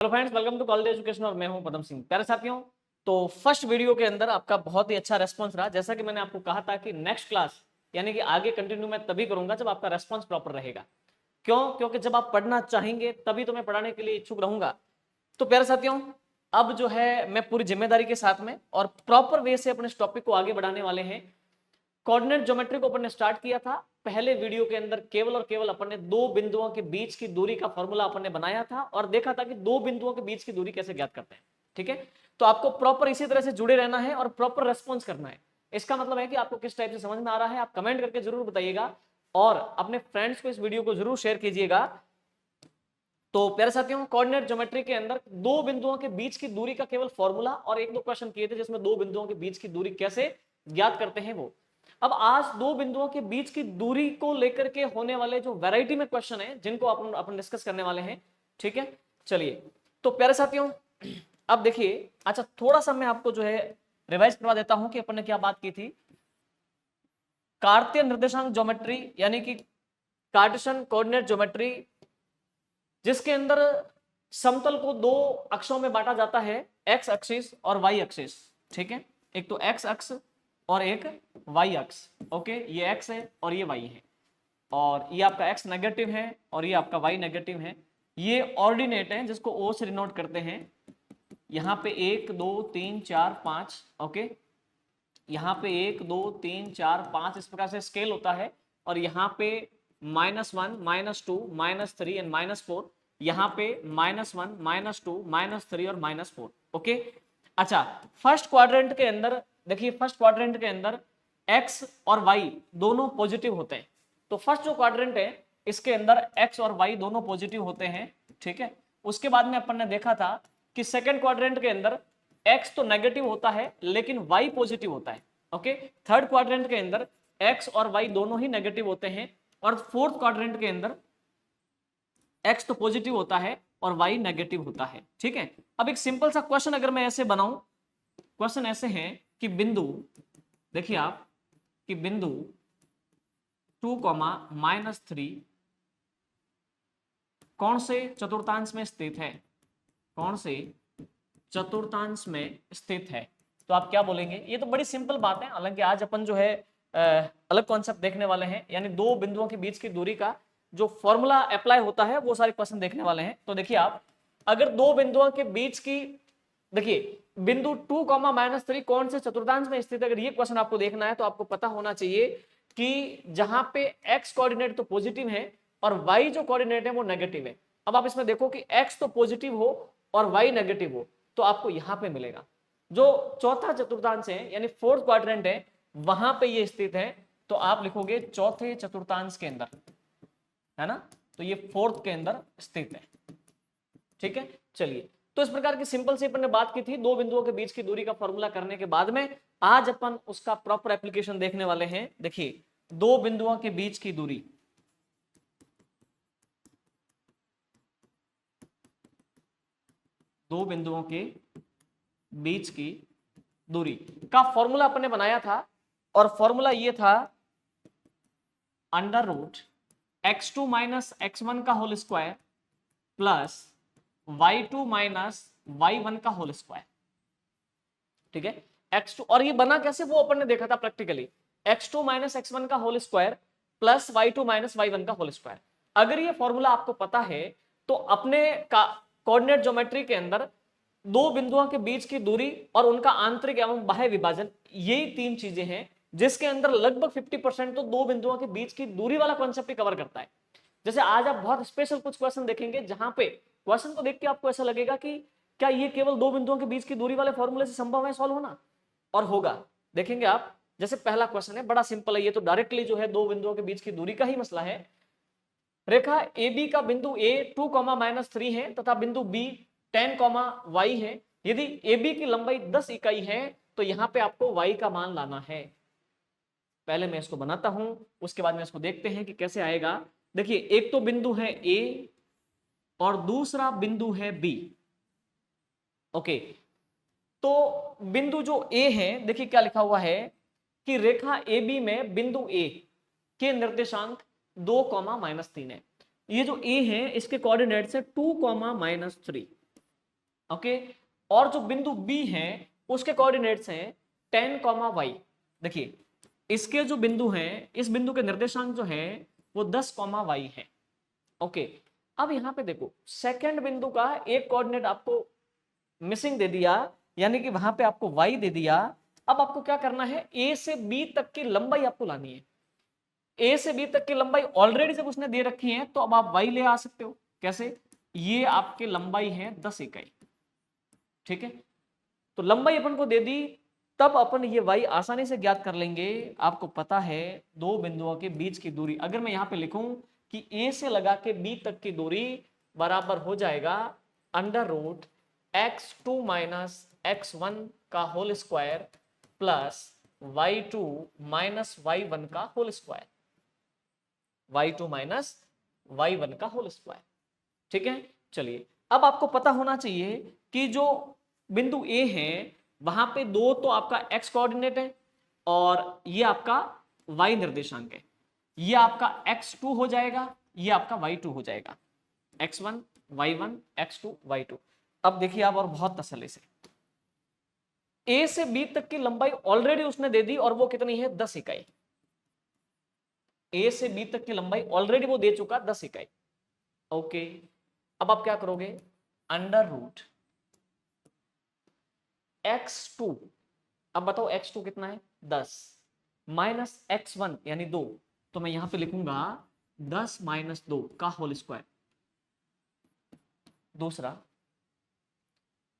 Hello friends, welcome to college education और मैं हूं पदम सिंह। प्यारे साथियों, तो फर्स्ट वीडियो के अंदर आपका बहुत ही अच्छा रेस्पॉन्स रहा। जैसा कि मैंने आपको कहा था कि नेक्स्ट क्लास यानी कि आगे कंटिन्यू मैं तभी करूंगा जब आपका रेस्पॉन्स प्रॉपर रहेगा। क्यों? क्योंकि जब आप पढ़ना चाहेंगे तभी तो मैं पढ़ाने के लिए इच्छुक रहूंगा। तो प्यारे साथियों, अब जो है मैं पूरी जिम्मेदारी के साथ में और प्रॉपर वे से अपने इस टॉपिक को आगे बढ़ाने वाले हैं। कोऑर्डिनेट ज्योमेट्री को अपन ने स्टार्ट किया था पहले वीडियो के अंदर। केवल और केवल अपन ने दो बिंदुओं के बीच की दूरी का फॉर्मूला अपन ने बनाया था और देखा था कि दो बिंदुओं के बीच की दूरी कैसे ज्ञात करते हैं। ठीक है, तो आपको प्रॉपर इसी तरह से जुड़े रहना है और प्रॉपर रेस्पॉन्स करना है। इसका मतलब है कि आपको किस टाइप से समझ में आ रहा है आप कमेंट करके जरूर बताइएगा और अपने फ्रेंड्स को इस वीडियो को जरूर शेयर कीजिएगा। तो प्यारे साथियों, कोऑर्डिनेट ज्योमेट्री के अंदर दो बिंदुओं के बीच की दूरी का केवल फॉर्मूला और एक दो क्वेश्चन किए थे जिसमें दो बिंदुओं के बीच की दूरी कैसे ज्ञात करते हैं वो। अब आज दो बिंदुओं के बीच की दूरी को लेकर के होने वाले जो वैरायटी में क्वेश्चन है जिनको अपन डिस्कस करने वाले हैं। ठीक है, चलिए। तो प्यारे साथियों, अब देखिए, अच्छा थोड़ा सा मैं आपको जो है रिवाइज करवा देता हूं कि अपन ने क्या बात की थी। कार्तीय निर्देशांक ज्योमेट्री यानी कि कार्टेशियन कोऑर्डिनेट ज्योमेट्री, जिसके अंदर समतल को दो अक्षों में बांटा जाता है, एक्स एक्सिस और वाई एक्सिस। ठीक है, एक तो एक्स अक्ष और एक वाई अक्ष। ओके, ये एक्स है और ये वाई है और ये आपका एक्स नेगेटिव है और ये आपका वाई नेगेटिव है। ये ऑर्डिनेट है जिसको ओ से डिनोट करते हैं। यहाँ पे 1 2 3 4 5। ओके, यहाँ पे 1 2 3 4 5 इस प्रकार से स्केल होता है और यहाँ पे -1 -2 -3 एंड -4। यहाँ पे -1 -2 -3 और -4। ओके, अच्छा फर्स्ट क्वाड्रेंट के अंदर देखिए, फर्स्ट क्वाड्रेंट के अंदर x और y दोनों पॉजिटिव होते हैं। तो फर्स्ट जो क्वाड्रेंट है इसके अंदर x और y दोनों पॉजिटिव होते हैं। ठीक है, उसके बाद में अपन ने देखा था कि सेकंड क्वाड्रेंट के अंदर x तो नेगेटिव होता है लेकिन y पॉजिटिव होता है। ओके, थर्ड क्वाड्रेंट के अंदर x और y दोनों ही नेगेटिव होते हैं और फोर्थ क्वाड्रेंट के अंदर x तो पॉजिटिव होता है और y नेगेटिव होता है। ठीक है, अब एक सिंपल सा क्वेश्चन अगर मैं ऐसे बनाऊं, क्वेश्चन ऐसे है कि बिंदु, देखिए आप, कि बिंदु 2, -3 कौन से चतुर्थांश में स्थित है, कौन से चतुर्थांश में स्थित है। तो आप क्या बोलेंगे? ये तो बड़ी सिंपल बात है। हालांकि आज अपन जो है अलग कॉन्सेप्ट देखने वाले हैं, यानी दो बिंदुओं के बीच की दूरी का जो फॉर्मूला अप्लाई होता है वो सारे क्वेश्चन देखने वाले हैं। तो देखिए आप, अगर दो बिंदुओं के बीच की, देखिए बिंदु 2, -3 कौन से चतुर्थांश में स्थित है, अगर ये क्वेश्चन आपको देखना है तो आपको पता होना चाहिए कि जहां पे x कोऑर्डिनेट तो पॉजिटिव है और y जो कोऑर्डिनेट है वो नेगेटिव है। अब आप इसमें देखो कि x तो पॉजिटिव हो और y नेगेटिव हो तो आपको यहां पे मिलेगा। जो चौथा चतुर्थांश है यानी फोर्थ क्वाड्रेंट है वहां पे ये स्थित है। तो आप लिखोगे चौथे चतुर्थांश के अंदर, है ना, तो ये फोर्थ के अंदर स्थित है। ठीक है, चलिए। तो इस प्रकार की सिंपल से अपन ने बात की थी दो बिंदुओं के बीच की दूरी का फॉर्मूला करने के बाद में आज अपन उसका प्रॉपर एप्लीकेशन देखने वाले हैं। देखिए, दो बिंदुओं के बीच की दूरी, दो बिंदुओं के बीच की दूरी का फॉर्मूला अपन ने बनाया था और फॉर्मूला ये था √x2 - x1 का whole square plus y2 - y1 का होल स्क्वायर। ठीक है, x2, और ये बना कैसे वो अपन ने देखा था प्रैक्टिकली, x2 - x1 का whole square plus y2 - y1 का होल स्क्वायर। अगर ये फॉर्मूला आपको पता है तो अपने का कोऑर्डिनेट ज्योमेट्री के अंदर दो बिंदुओं के बीच की दूरी और उनका आंतरिक एवं बाह्य विभाजन, यही तीन चीजें हैं जिसके अंदर लगभग 50% तो दो बिंदुओं के बीच की दूरी वाला कॉन्सेप्ट ही कवर करता है। जैसे आज आप बहुत स्पेशल कुछ क्वेश्चन देखेंगे जहां पे क्वेश्चन को देख के आपको ऐसा लगेगा कि क्या ये केवल दो बिंदुओं के बीच की दूरी वाले फॉर्मूले से संभव है सॉल्व होना, और होगा। देखेंगे आप, जैसे पहला क्वेश्चन है, बड़ा सिंपल है ये तो, डायरेक्टली जो है दो बिंदुओं के बीच की दूरी का ही मसला है। रेखा AB का बिंदु A 2, -3 है तथा बिंदु B 10, y है। यदि AB की लंबाई 10 इकाई है तो यहां पे आपको y का मान लाना है। पहले मैं इसको बनाता हूं, उसके बाद में इसको देखते हैं कि कैसे आएगा। देखिए, एक तो बिंदु है A और दूसरा बिंदु है B। ओके, तो बिंदु जो A है, देखिए क्या लिखा हुआ है कि रेखा AB में बिंदु A के निर्देशांक 2, -3 है। ये जो A है इसके कोऑर्डिनेट्स है 2, -3। ओके। और जो बिंदु बी है उसके कोऑर्डिनेट्स हैं 10, y। देखिए इसके जो बिंदु हैं, इस बिंदु के निर्देशांक जो है वो 10, y है। ओके। अब यहां पे देखो सेकंड बिंदु का एक कोऑर्डिनेट आपको मिसिंग दे दिया, यानी कि वहां पे आपको y दे दिया। अब आपको क्या करना है, a से b तक की लंबाई आपको लानी है। a से b तक की लंबाई ऑलरेडी जब उसने दे रखी है तो अब आप y ले आ सकते हो। कैसे? ये आपकी लंबाई है 10 इकाई, ठीक है। तो लंबाई अपन को दे दी, तब अपन ये y आसानी से ज्ञात कर लेंगे। आपको पता है दो बिंदुओं के बीच की दूरी, अगर मैं यहां पे लिखूं कि a से लगा के b तक की दूरी बराबर हो जाएगा √x2 - x1 का whole square plus y2 - y1 का होल स्क्वायर, y2 - y1 का होल स्क्वायर, ठीक है। चलिए अब आपको पता होना चाहिए कि जो बिंदु A है वहां पे दो तो आपका x कोऑर्डिनेट है और ये आपका y निर्देशांक है। ये आपका x2 हो जाएगा, ये आपका y2 हो जाएगा, x1 y1 x2 y2। अब देखिए आप और बहुत तसल्ली से, A से B तक की लंबाई ऑलरेडी उसने दे दी और वो कितनी है 10 इकाई। A से B तक की लंबाई ऑलरेडी वो दे चुका 10 इकाई। ओके। अब आप क्या करोगे, √x2, अब बताओ x2 कितना है 10 माइनस x1 यानी 2, तो मैं यहां पे लिखूंगा 10 - 2 का होल स्क्वायर। दूसरा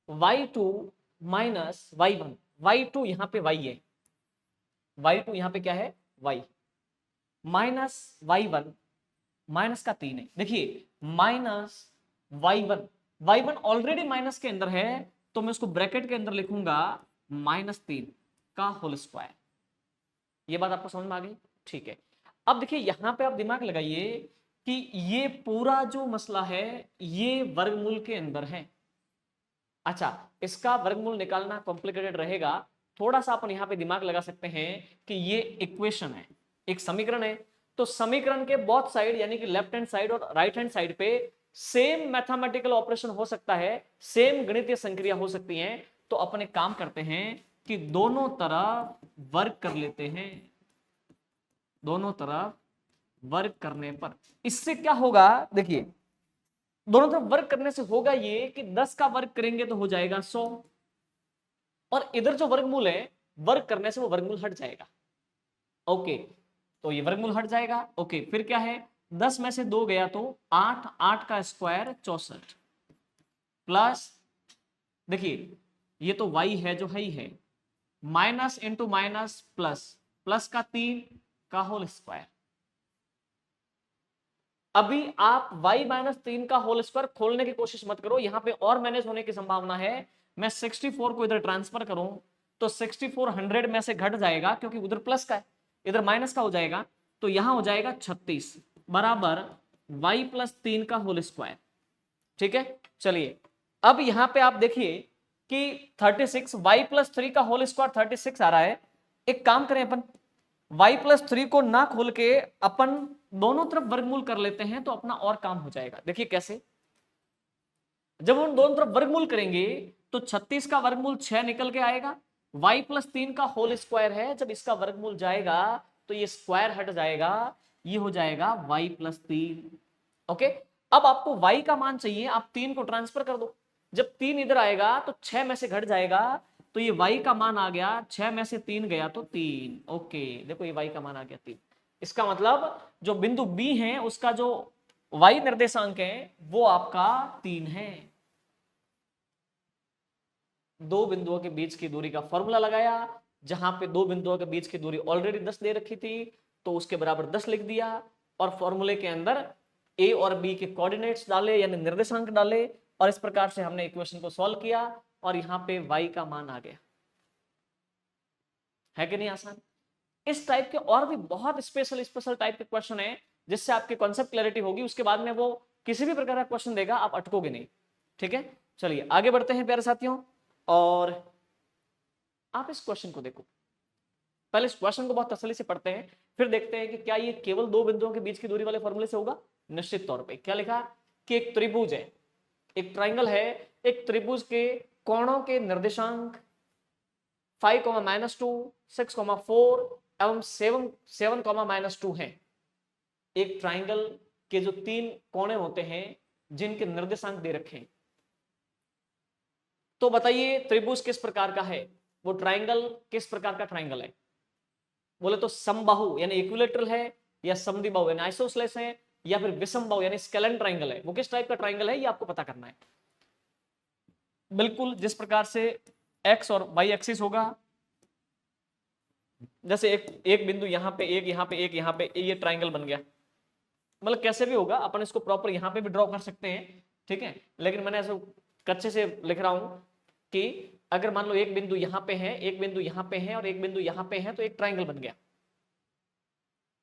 y2 - y1, y2 यहां पे y है, y2 यहां पे क्या है y, माइनस y1, माइनस का 3 है। देखिए minus y1, y1 already minus के अंदर है तो मैं उसको ब्रैकेट के अंदर लिखूंगा -3 का होल स्क्वायर। ये बात आपको समझ में आ गई, ठीक है। अब देखिए यहां पे आप दिमाग लगाइए कि ये पूरा जो मसला है ये वर्गमूल के अंदर है। अच्छा, इसका वर्गमूल निकालना कॉम्प्लिकेटेड रहेगा, थोड़ा सा अपन यहां पे दिमाग लगा सकते हैं कि ये इक्वेशन है, एक समीकरण है। तो समीकरण के बोथ साइड यानी कि लेफ्ट हैंड साइड और राइट हैंड साइड पे सेम मैथमेटिकल ऑपरेशन हो सकता है, सेम गणितीय संक्रिया हो सकती है। तो अपन एक काम करते हैं कि दोनों तरफ वर्क कर लेते हैं। दोनों तरफ वर्क करने पर इससे क्या होगा, देखिए दोनों तरफ वर्क करने से होगा ये कि 10 का वर्क करेंगे तो हो जाएगा 100, और इधर जो वर्गमूल है वर्क करने से वो वर्गमूल हट जाएगा। ओके, तो ये वर्गमूल हट जाएगा। ओके, फिर क्या है, 10 में से 2 गया तो 8, 8 का स्क्वायर 64 प्लस, देखिए ये तो y है जो है ही है, minus into minus plus, plus का 3 का होल स्क्वायर। अभी आप y - 3 का होल स्क्वायर खोलने की कोशिश मत करो, यहां पे और मैनेज होने की संभावना है। मैं 64 को इधर ट्रांसफर करूं तो 64 100 में से घट जाएगा क्योंकि उधर प्लस का है, इधर माइनस का हो जाएगा, तो यहां हो जाएगा 36 बराबर y + 3 का होल स्क्वायर, ठीक है। चलिए अब यहां पे आप देखिए कि 36, y + 3 का होल स्क्वायर 36 आ रहा है। एक काम करें अपन, y + 3 को ना खोल के अपन दोनों तरफ वर्गमूल कर लेते हैं तो अपना और काम हो जाएगा। देखिए कैसे, जब हम दोनों तरफ वर्गमूल करेंगे तो 36 का वर्गमूल 6 निकल के आएगा, y + 3 का होल स्क्वायर है, जब इसका वर्गमूल जाएगा तो ये स्क्वायर हट जाएगा, ये हो जाएगा y + 3। ओके, अब आपको y का मान चाहिए, आप 3 को ट्रांसफर कर दो, जब 3 इधर आएगा तो 6 में से घट जाएगा, तो ये y का मान आ गया 6 में से 3 गया तो 3। ओके, देखो ये y का मान आ गया 3। इसका मतलब जो बिंदु B है उसका जो y निर्देशांक है वो आपका 3 है। दो बिंदुओं के बीच की दूरी का फॉर्मूला लगाया, जहां पे दो बिंदुओं के बीच की दूरी ऑलरेडी 10 दे रखी थी तो उसके बराबर 10 लिख दिया, और फॉर्मूले के अंदर a और b के कोऑर्डिनेट्स डाले यानी निर्देशांक डाले, और इस प्रकार से हमने इक्वेशन को सॉल्व किया और यहां पे y का मान आ गया। है कि नहीं आसान? इस टाइप के और भी बहुत स्पेशल टाइप के क्वेश्चन है जिससे आपके कॉन्सेप्ट क्लैरिटी होगी, उसके बाद में वो किसी भी प्रकार का क्वेश्चन देगा आप अटकोगे नहीं, ठीक है। चलिए आगे बढ़ते हैं प्यारे साथियों, और आप इस क्वेश्चन को देखो। पहले इस क्वेश्चन को बहुत तसल्ली से पढ़ते हैं, फिर देखते हैं कि क्या ये केवल दो बिंदुओं के बीच की दूरी वाले फॉर्मूले से होगा। निश्चित तौर पे क्या लिखा कि एक त्रिभुज है, एक ट्राइंगल है एक त्रिभुज के कोणों के निर्देशांक 5, -2, 6, 4 एवं 7, -2 हैं। एक ट्राइंगल के जो 3 कोणे होते हैं जिनके निर्देशांक दे रखे हैं, तो बताइए त्रिभुज किस प्रकार का है, वो ट्राइंगल किस प्रकार का ट्राइंगल है? बोले तो समबाहु यानी इक्विलेटरल है, या समद्विबाहु यानी आइसोसेलेस है, या फिर विषमबाहु यानी स्केलेन ट्राइंगल है। वो किस टाइप का ट्राइंगल है ये आपको पता करना है। बिल्कुल जिस प्रकार से एक्स और वाई एक्सिस होगा, जैसे एक बिंदु यहाँ पे, एक यहाँ पे, एक यहाँ पे, ये ट्राइंगल बन गया। मतलब कैसे भी होगा, अपन इसको प्रॉपर यहाँ पे भी ड्रॉ कर सकते हैं, ठीक है, लेकिन मैंने ऐसे कच्चे से लिख रहा हूं कि अगर मान लो एक बिंदु यहाँ पे है, एक बिंदु यहाँ पे है और एक बिंदु यहाँ पे है, तो एक ट्राइंगल बन गया।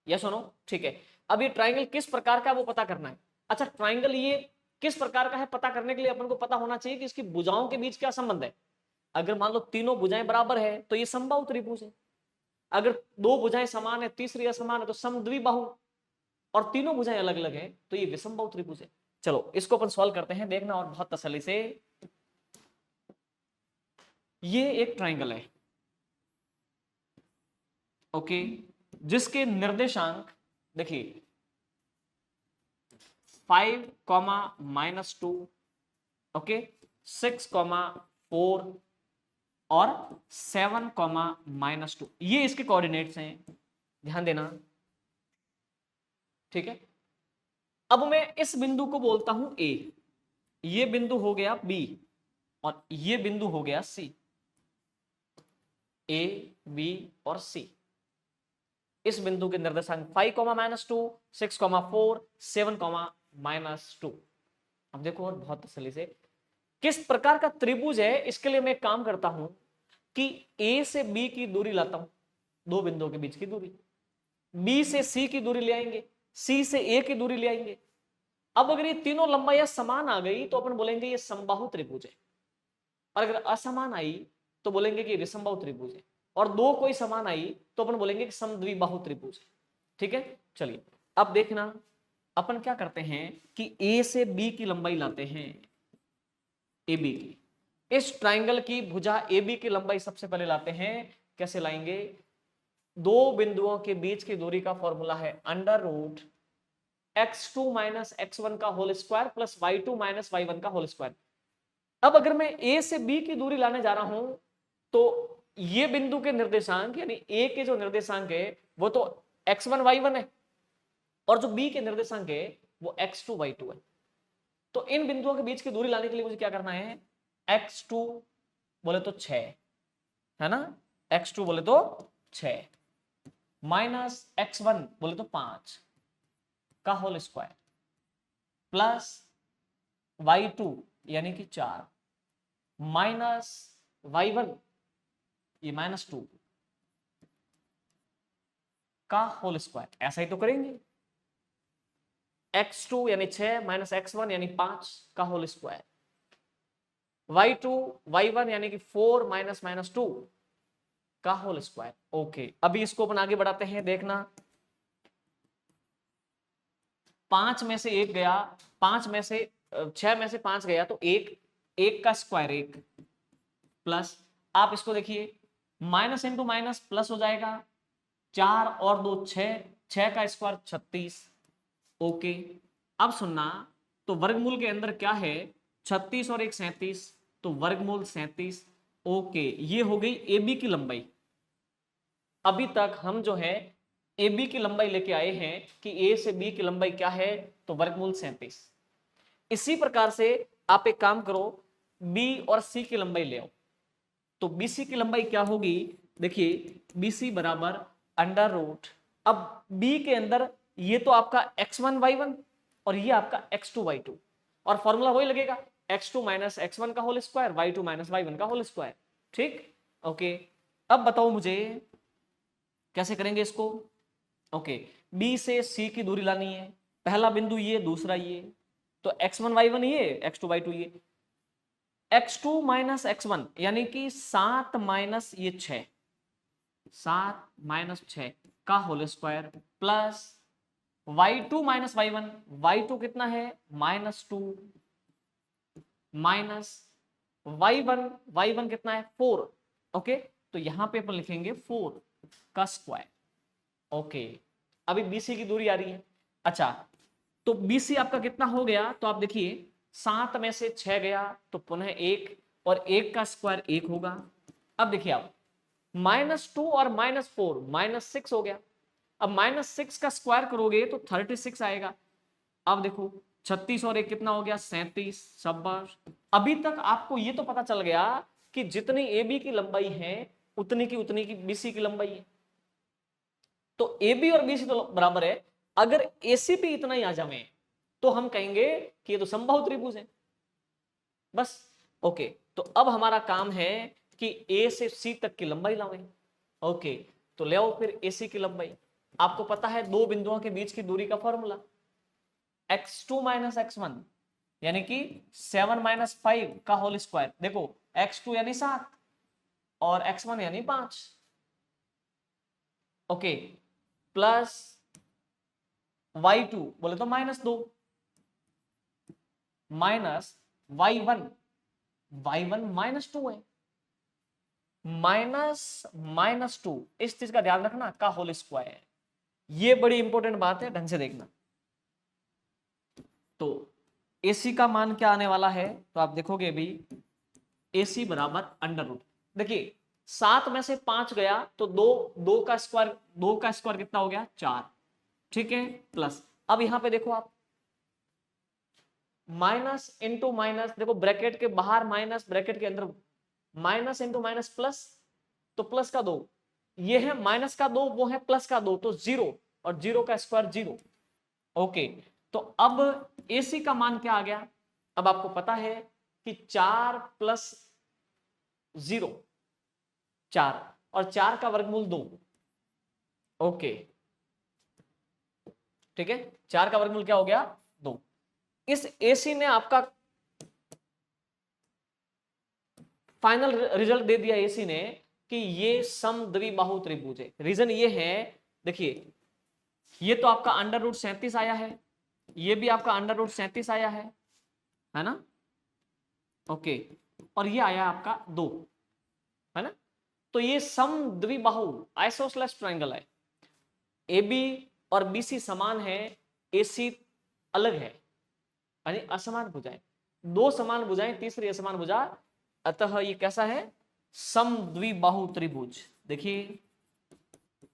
यस और नो? ठीक है। अब ये ट्राइंगल किस प्रकार का वो पता करना है। अच्छा, ट्राइंगल ये किस प्रकार का है पता करने के लिए अपन को पता होना चाहिए कि इसकी भुजाओं के बीच क्या संबंध है। अगर मान लो तीनों भुजाएं बराबर है तो ये समबाहु त्रिभुज है। अगर दो भुजाएं समान है, तीसरी असमान है, तो समद्विबाहु, और तीनों भुजाएं अलग अलग है तो ये विषमबाहु त्रिभुज है। चलो इसको अपन सॉल्व करते हैं, देखना और बहुत तसल्ली से। ये एक ट्राइंगल है, ओके, जिसके निर्देशांक देखिए 5, -2, ओके, 6, 4 और 7, -2, ये इसके कोऑर्डिनेट्स हैं, ध्यान देना, ठीक है। अब मैं इस बिंदु को बोलता हूं ए, ये बिंदु हो गया बी और ये बिंदु हो गया सी। ए, बी और सी, इस बिंदु के निर्देशांक 5, -2, 6, 4, 7, -2। अब देखो और बहुत तसल्ली से, किस प्रकार का त्रिभुज है इसके लिए मैं एक काम करता हूं कि ए से बी की दूरी लाता हूं, दो बिंदुओं के बीच की दूरी, बी से सी की दूरी ले आएंगे, सी से ए की दूरी ले आएंगे। अब अगर ये तीनों लंबाइयां समान आ गई तो अपन बोलेंगे ये समबाहु त्रिभुज है, और अगर असमान आई तो बोलेंगे कि विषमबाहु त्रिभुज है, और दो कोई समान आई तो अपन बोलेंगे कि समद्विबाहु त्रिभुज है। ठीक है, चलिए अब देखना, अपन क्या करते हैं कि ए से बी की लंबाई लाते हैं, ए बी की, इस ट्राइंगल की भुजा ए बी की लंबाई सबसे पहले लाते हैं। कैसे लाएंगे? दो बिंदुओं के बीच की दूरी का फॉर्मूला है √x2 - x1 का whole square plus y2 - y1 का होल स्क्वायर। अब अगर मैं ए से बी की दूरी लाने जा रहा हूं तो ये बिंदु के निर्देशांक यानी ए के जो निर्देशांक है वो तो x1 y1 है, और जो बी के निर्देशांक है वो x2 y2 है। तो इन बिंदुओं के बीच की दूरी लाने के लिए मुझे क्या करना है? x2 बोले तो 6 है ना, x2 बोले तो 6 माइनस x1 बोले तो 5 का होल स्क्वायर प्लस y2 यानी कि 4 माइनस y1 ये -2 का होल स्क्वायर। ऐसा ही तो करेंगे, x2 यानी 6 माइनस x1 यानी 5 का होल स्क्वायर, y2 y1 यानी कि 4 माइनस 2 का होल स्क्वायर। ओके, अभी इसको अपन आगे बढ़ाते हैं, देखना 5 में से 1 गया, 5 में से 6 में से 5 गया तो 1 का स्क्वायर 1 प्लस, आप इसको देखिए माइनस इंटू माइनस प्लस हो जाएगा, 4 और 2 6 का स्क्वायर 36। ओके, अब सुनना, तो वर्गमूल के अंदर क्या है? 36 और 1 37, तो वर्गमूल 37। ओके, ये हो गई ए बी की लंबाई। अभी तक हम जो है ए बी की लंबाई लेके आए हैं कि ए से बी की लंबाई क्या है, तो वर्गमूल 37। इसी प्रकार से आप एक काम करो, बी और सी की लंबाई ले आओ, तो BC की लंबाई क्या होगी? देखिए BC बराबर √, अब B के अंदर ये तो आपका x1 y1 और ये आपका x2 y2, और फॉर्मूला वही लगेगा x2 - x1 का होल स्क्वायर, y2 - y1 का होल स्क्वायर। ठीक, ओके, अब बताओ मुझे कैसे करेंगे इसको। ओके, B से C की दूरी लानी है, पहला बिंदु ये, दूसरा ये, तो x1 y1 ये, x2 y2 ये, x2 - x1 यानी कि 7 माइनस ये 6, 7 - 6 का whole square plus y2 - y1, y2 कितना है? -2 माइनस y1 कितना है 4, ओके, तो यहां पे अपन लिखेंगे 4 का स्क्वायर, ओके। अभी BC की दूरी आ रही है, अच्छा, तो BC आपका कितना हो गया, तो आप देखिए 7 में से 6 गया तो पुनः 1, और 1 का स्क्वायर 1 होगा। अब देखिए आप -2 और -4 -6 हो गया। अब -6 का स्क्वायर करोगे तो 36 आएगा। अब देखो 36 और 1 कितना हो गया 37, शाबाश। अभी तक आपको ये तो पता चल गया कि जितनी AB की लंबाई है उतनी की BC की लंबाई है, तो AB और BC तो बराबर है। अगर AC पे इतना ही आ जाए तो हम कहेंगे कि ये तो समबाहु त्रिभुज है, बस, ओके। तो अब हमारा काम है कि A से C तक की लंबाई लाएं, ओके। तो ले आओ फिर AC की लंबाई। आपको पता है दो बिंदुओं के बीच की दूरी का फॉर्मूला x2 - x1 यानी कि 7 - 5 का होल स्क्वायर। देखो x2 यानी 7 और x1 यानी 5, ओके, प्लस y2 बोले तो -2 माइनस y1 -2 है, -2 इस चीज का ध्यान रखना का होल स्क्वायर। ये बड़ी इंपॉर्टेंट बात है, ढंग से देखना। तो AC का मान क्या आने वाला है, तो आप देखोगे भी AC बराबर √। देखिए 7 में से 5 गया तो 2 का स्क्वायर कितना हो गया 4, ठीक है, प्लस। अब यहां पे देखो आप माइनस इंटू माइनस, देखो ब्रैकेट के बाहर माइनस, ब्रैकेट के अंदर माइनस इंटू माइनस प्लस, तो प्लस का 2, ये है माइनस का 2, वो है प्लस का 2, तो 0 और 0 का स्क्वायर 0, ओके। तो अब AC का मान क्या आ गया, अब आपको पता है कि 4 + 0 4 और 4 का वर्गमूल 2, ओके, ठीक है, 4 का वर्गमूल क्या हो गया 2। इस AC ने आपका फाइनल रिजल्ट दे दिया AC ने कि ये समद्विबाहु त्रिभुज है। रीजन ये है, देखिए ये तो आपका √37 आया है, ये भी आपका √37 आया है ना, ओके, और ये आया आपका 2, है ना। तो ये समद्विबाहु आइसोसेलेस ट्रायंगल है। AB और BC समान है, AC अलग है, यानी असमान भुजाएं, दो समान भुजाएं तीसरी असमान भुजा, अतः ये कैसा है समद्विबाहु त्रिभुज। देखिए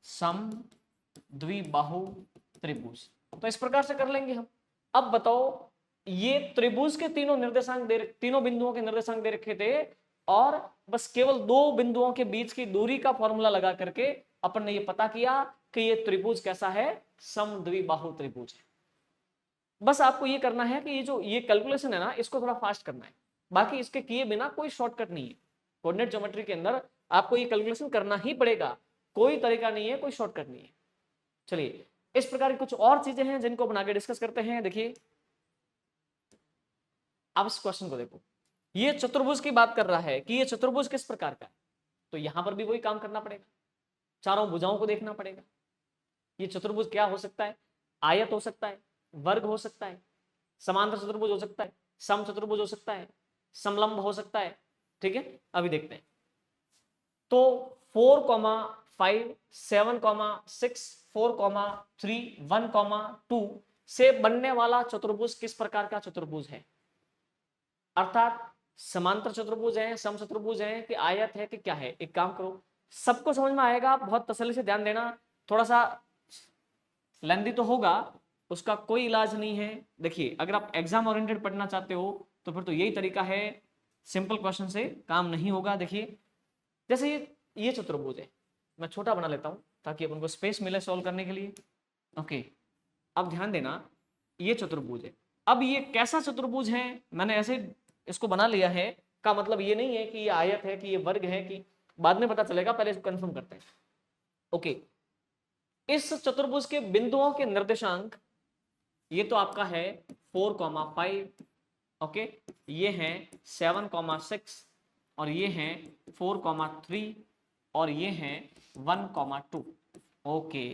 समद्विबाहु त्रिभुज, तो इस प्रकार से कर लेंगे हम। अब बताओ ये त्रिभुज के तीनों बिंदुओं के निर्देशांक दे रखे थे, और बस केवल दो बिंदुओं के बीच की दूरी का फॉर्मूला लगा करके अपन ने ये पता किया कि ये त्रिभुज कैसा है समद्विबाहु त्रिभुज है। बस आपको ये करना है कि ये कैलकुलेशन है ना, इसको थोड़ा फास्ट करना है, बाकी इसके किए बिना कोई शॉर्टकट नहीं है। कोऑर्डिनेट ज्योमेट्री के अंदर आपको ये कैलकुलेशन करना ही पड़ेगा, कोई तरीका नहीं है, कोई शॉर्टकट नहीं है। चलिए इस प्रकार की कुछ और चीजें हैं जिनको बना के डिस्कस करते हैं। देखिए अब इस क्वेश्चन को देखो, ये चतुर्भुज की बात कर रहा है कि ये चतुर्भुज किस प्रकार का है, तो यहां पर भी वही काम करना पड़ेगा, चारों भुजाओं को देखना पड़ेगा। ये चतुर्भुज क्या हो सकता है, आयत हो सकता है, वर्ग हो सकता है, समांतर चतुर्भुज हो सकता है, सम चतुर्भुज हो सकता है, समलंब हो सकता है, ठीक है। अभी देखते हैं, तो 4, 5, 7, 6, 4, 3, 1, 2 से बनने वाला चतुर्भुज किस प्रकार का चतुर्भुज है, अर्थात समांतर चतुर्भुज है, सम चतुर्भुज है कि आयत है कि क्या है। एक काम करो, सबको समझ में आएगा, बहुत तसल्ली से ध्यान देना, थोड़ा सा लेंदी तो होगा, उसका कोई इलाज नहीं है। देखिए अगर आप एग्जाम ओरिएंटेड पढ़ना चाहते हो तो फिर तो यही तरीका है, सिंपल क्वेश्चन से काम नहीं होगा। देखिए जैसे ये चतुर्भुज है, मैं छोटा बना लेता हूं ताकि अपन को स्पेस मिले सॉल्व करने के लिए, ओके। अब ध्यान देना, ये चतुर्भुज है। अब ये कैसा चतुर्भुज है, मैंने ऐसे इसको बना लिया है, का मतलब ये नहीं है कि ये आयत है कि ये वर्ग है, कि बाद में पता चलेगा, पहले इसको कंफर्म करते हैं, ओके। इस चतुर्भुज के बिंदुओं के निर्देशांक, ये तो आपका है 4, 5, ओके, ये है 7, 6 और ये है 4, 3 और ये है 1, 2, ओके।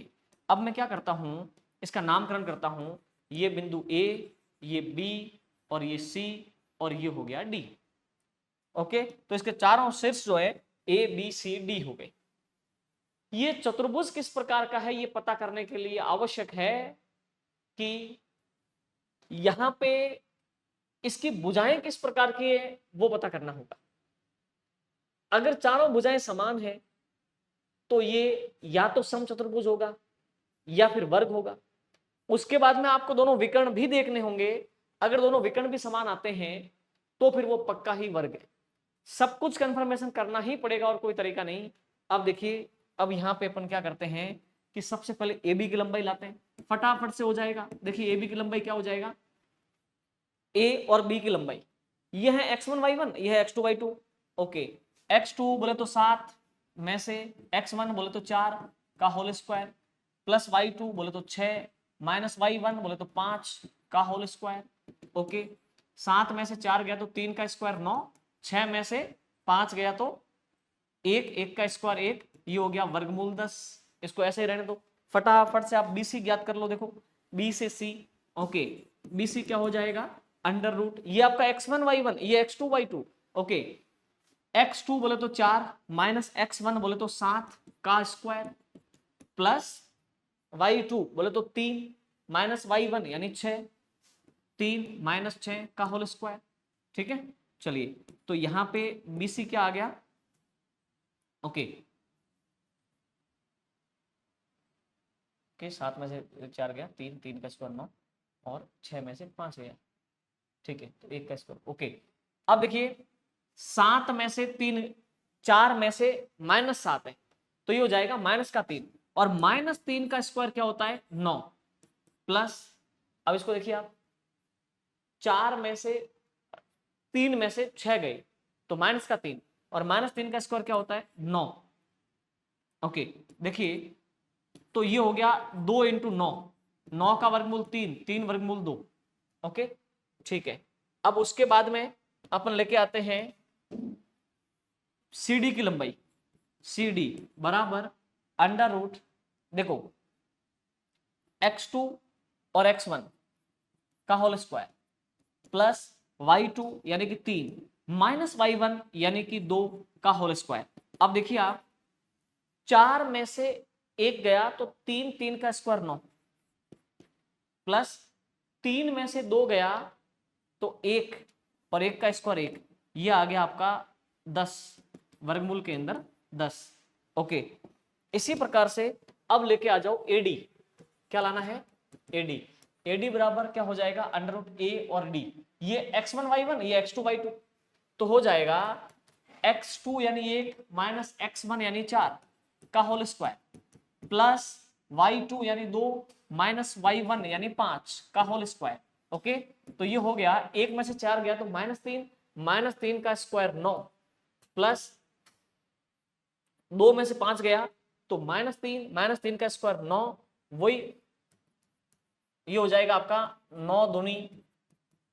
अब मैं क्या करता हूं, इसका नामकरण करता हूं, ये बिंदु A, ये B और ये C और ये हो गया D, ओके, तो इसके चारों शीर्ष जो है ए बी सी डी हो गए। ये चतुर्भुज किस प्रकार का है ये पता करने के लिए आवश्यक है कि यहां पे इसकी भुजाएं किस प्रकार की है वो पता करना होगा। अगर चारों भुजाएं समान है तो ये या तो समचतुर्भुज होगा या फिर वर्ग होगा। उसके बाद में आपको दोनों विकर्ण भी देखने होंगे, अगर दोनों विकर्ण भी समान आते हैं तो फिर वो पक्का ही वर्ग है। सब कुछ कंफर्मेशन करना ही पड़ेगा और कोई तरीका नहीं। अब देखिए, अब यहां पे अपन क्या करते हैं कि सबसे पहले ए बी की लंबाई लाते हैं, फटाफट से हो जाएगा। देखिए ए बी की लंबाई क्या हो जाएगा, ए और बी की लंबाई ये है x1 y1, ये है x2 y2। ओके, x2 बोले तो 7 में से x1 बोले तो 4 का होल स्क्वायर प्लस y2 बोले तो 6 माइनस y1 बोले तो 5 का होल स्क्वायर। ओके, 7 में से 4 गया तो 3 का स्क्वायर 9, 6 में से 5 गया तो 1 का स्क्वायर 1, ये हो गया वर्गमूल 10। इसको ऐसे ही रहने दो, फटाफट से आप BC ज्ञात कर लो। देखो B से C, ओके, BC क्या हो जाएगा अंडर रूट, ये आपका x1 y1, ये x2 y2। ओके, x2 बोले तो 4 माइनस x1 बोले तो 7 का स्क्वायर प्लस y2 बोले तो 3 माइनस y1 यानी 6, 3 माइनस 6 का होल स्क्वायर। ठीक है, चलिए तो यहां पे BC क्या आ गया, ओके, 7 में से 4 गया 3, 3 का स्क्वायर 9 और 6 में से 5 गया। ठीक है, तो 1 का स्क्वायर। ओके, अब देखिए 7 में से 3, 4 में से -7 है तो ये हो जाएगा -3, और -3 का स्क्वायर क्या होता है 9 प्लस, अब इसको देखिए आप, 4 में से 3 में से 6 गए तो -3, और -3 का स्क्वायर क्या होता है 9। ओके, देखिए तो ये हो गया 2 × 9, 9 का वर्गमूल 3, 3 वर्गमूल 2। ओके, ठीक है, अब उसके बाद में अपन लेके आते हैं CD की लंबाई, CD बराबर अंडर रूट, देखो x2 और x1 का होल स्क्वायर प्लस y2 यानी कि 3 माइनस y1 यानी कि 2 का होल स्क्वायर। अब देखिए आप, 4 में से 1 गया तो 3, 3 का स्क्वायर 9 प्लस 3 में से 2 गया तो 1 और 1 का स्क्वायर 1, ये आ गया आपका 10, वर्गमूल के अंदर 10। ओके, इसी प्रकार से अब लेके आ जाओ AD, क्या लाना है AD, AD बराबर क्या हो जाएगा अंडर रूट A और D, ये x1 y1, ये x2 y2, तो हो जाएगा x2 यानी 1 माइनस x1 यानी 4 का होल स्क्वायर प्लस y2 यानी 2 माइनस y1 यानी 5 का होल स्क्वायर। ओके, तो ये हो गया, 1 में से 4 गया तो -3, -3 का स्क्वायर 9 प्लस 2 में से 5 गया तो -3 का स्क्वायर 9, वही ये हो जाएगा आपका 9 दूनी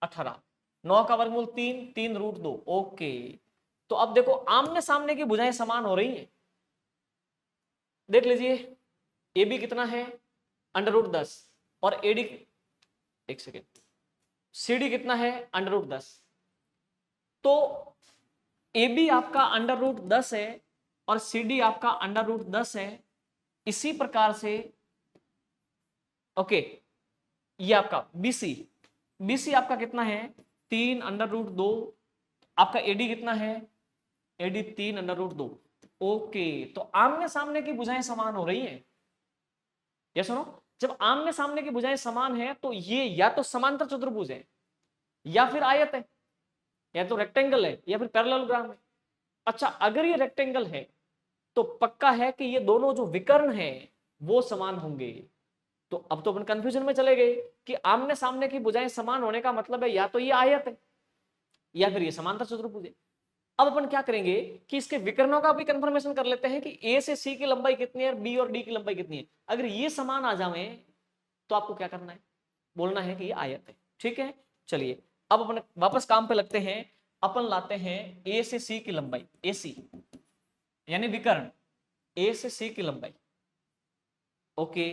18, 9 का वर्गमूल 3, 3 रूट 2। ओके, तो अब देखो आमने सामने की भुजाएं समान हो रही हैं। देख लीजिए AB कितना है अंडर रूट 10 और AD, एक सेकेंड, CD कितना है अंडर रूट 10, तो AB आपका अंडर रूट 10 है और CD आपका अंडर रूट 10 है। इसी प्रकार से ओके, ये आपका BC आपका कितना है 3 अंडर रूट 2, आपका AD कितना है AD 3 अंडर रूट 2। ओके, तो आमने सामने की भुजाएं समान हो रही हैं। ये सुनो, जब आमने सामने की भुजाएं समान है तो ये या तो समांतर चतुर्भुज है या फिर आयत है, या तो रेक्टेंगल है या फिर पैरेललोग्राम है। अच्छा, अगर ये रेक्टेंगल है तो पक्का है कि ये दोनों जो विकर्ण है वो समान होंगे। तो अब तो अपन कंफ्यूजन में चले गए कि आमने सामने की भुजाएं समान होने का मतलब है या तो ये आयत है या फिर ये समांतर चतुर्भुज है। अब अपन क्या करेंगे कि इसके विकर्णों का भी कंफर्मेशन कर लेते हैं कि A से C की लंबाई कितनी है और B और D की लंबाई कितनी है। अगर ये समान आ जाए तो आपको क्या करना है, बोलना है कि ये आयत है। ठीक है, चलिए अब अपन वापस काम पे लगते हैं। अपन लाते हैं A से C की लंबाई, AC यानी विकर्ण A से C की लंबाई। ओके,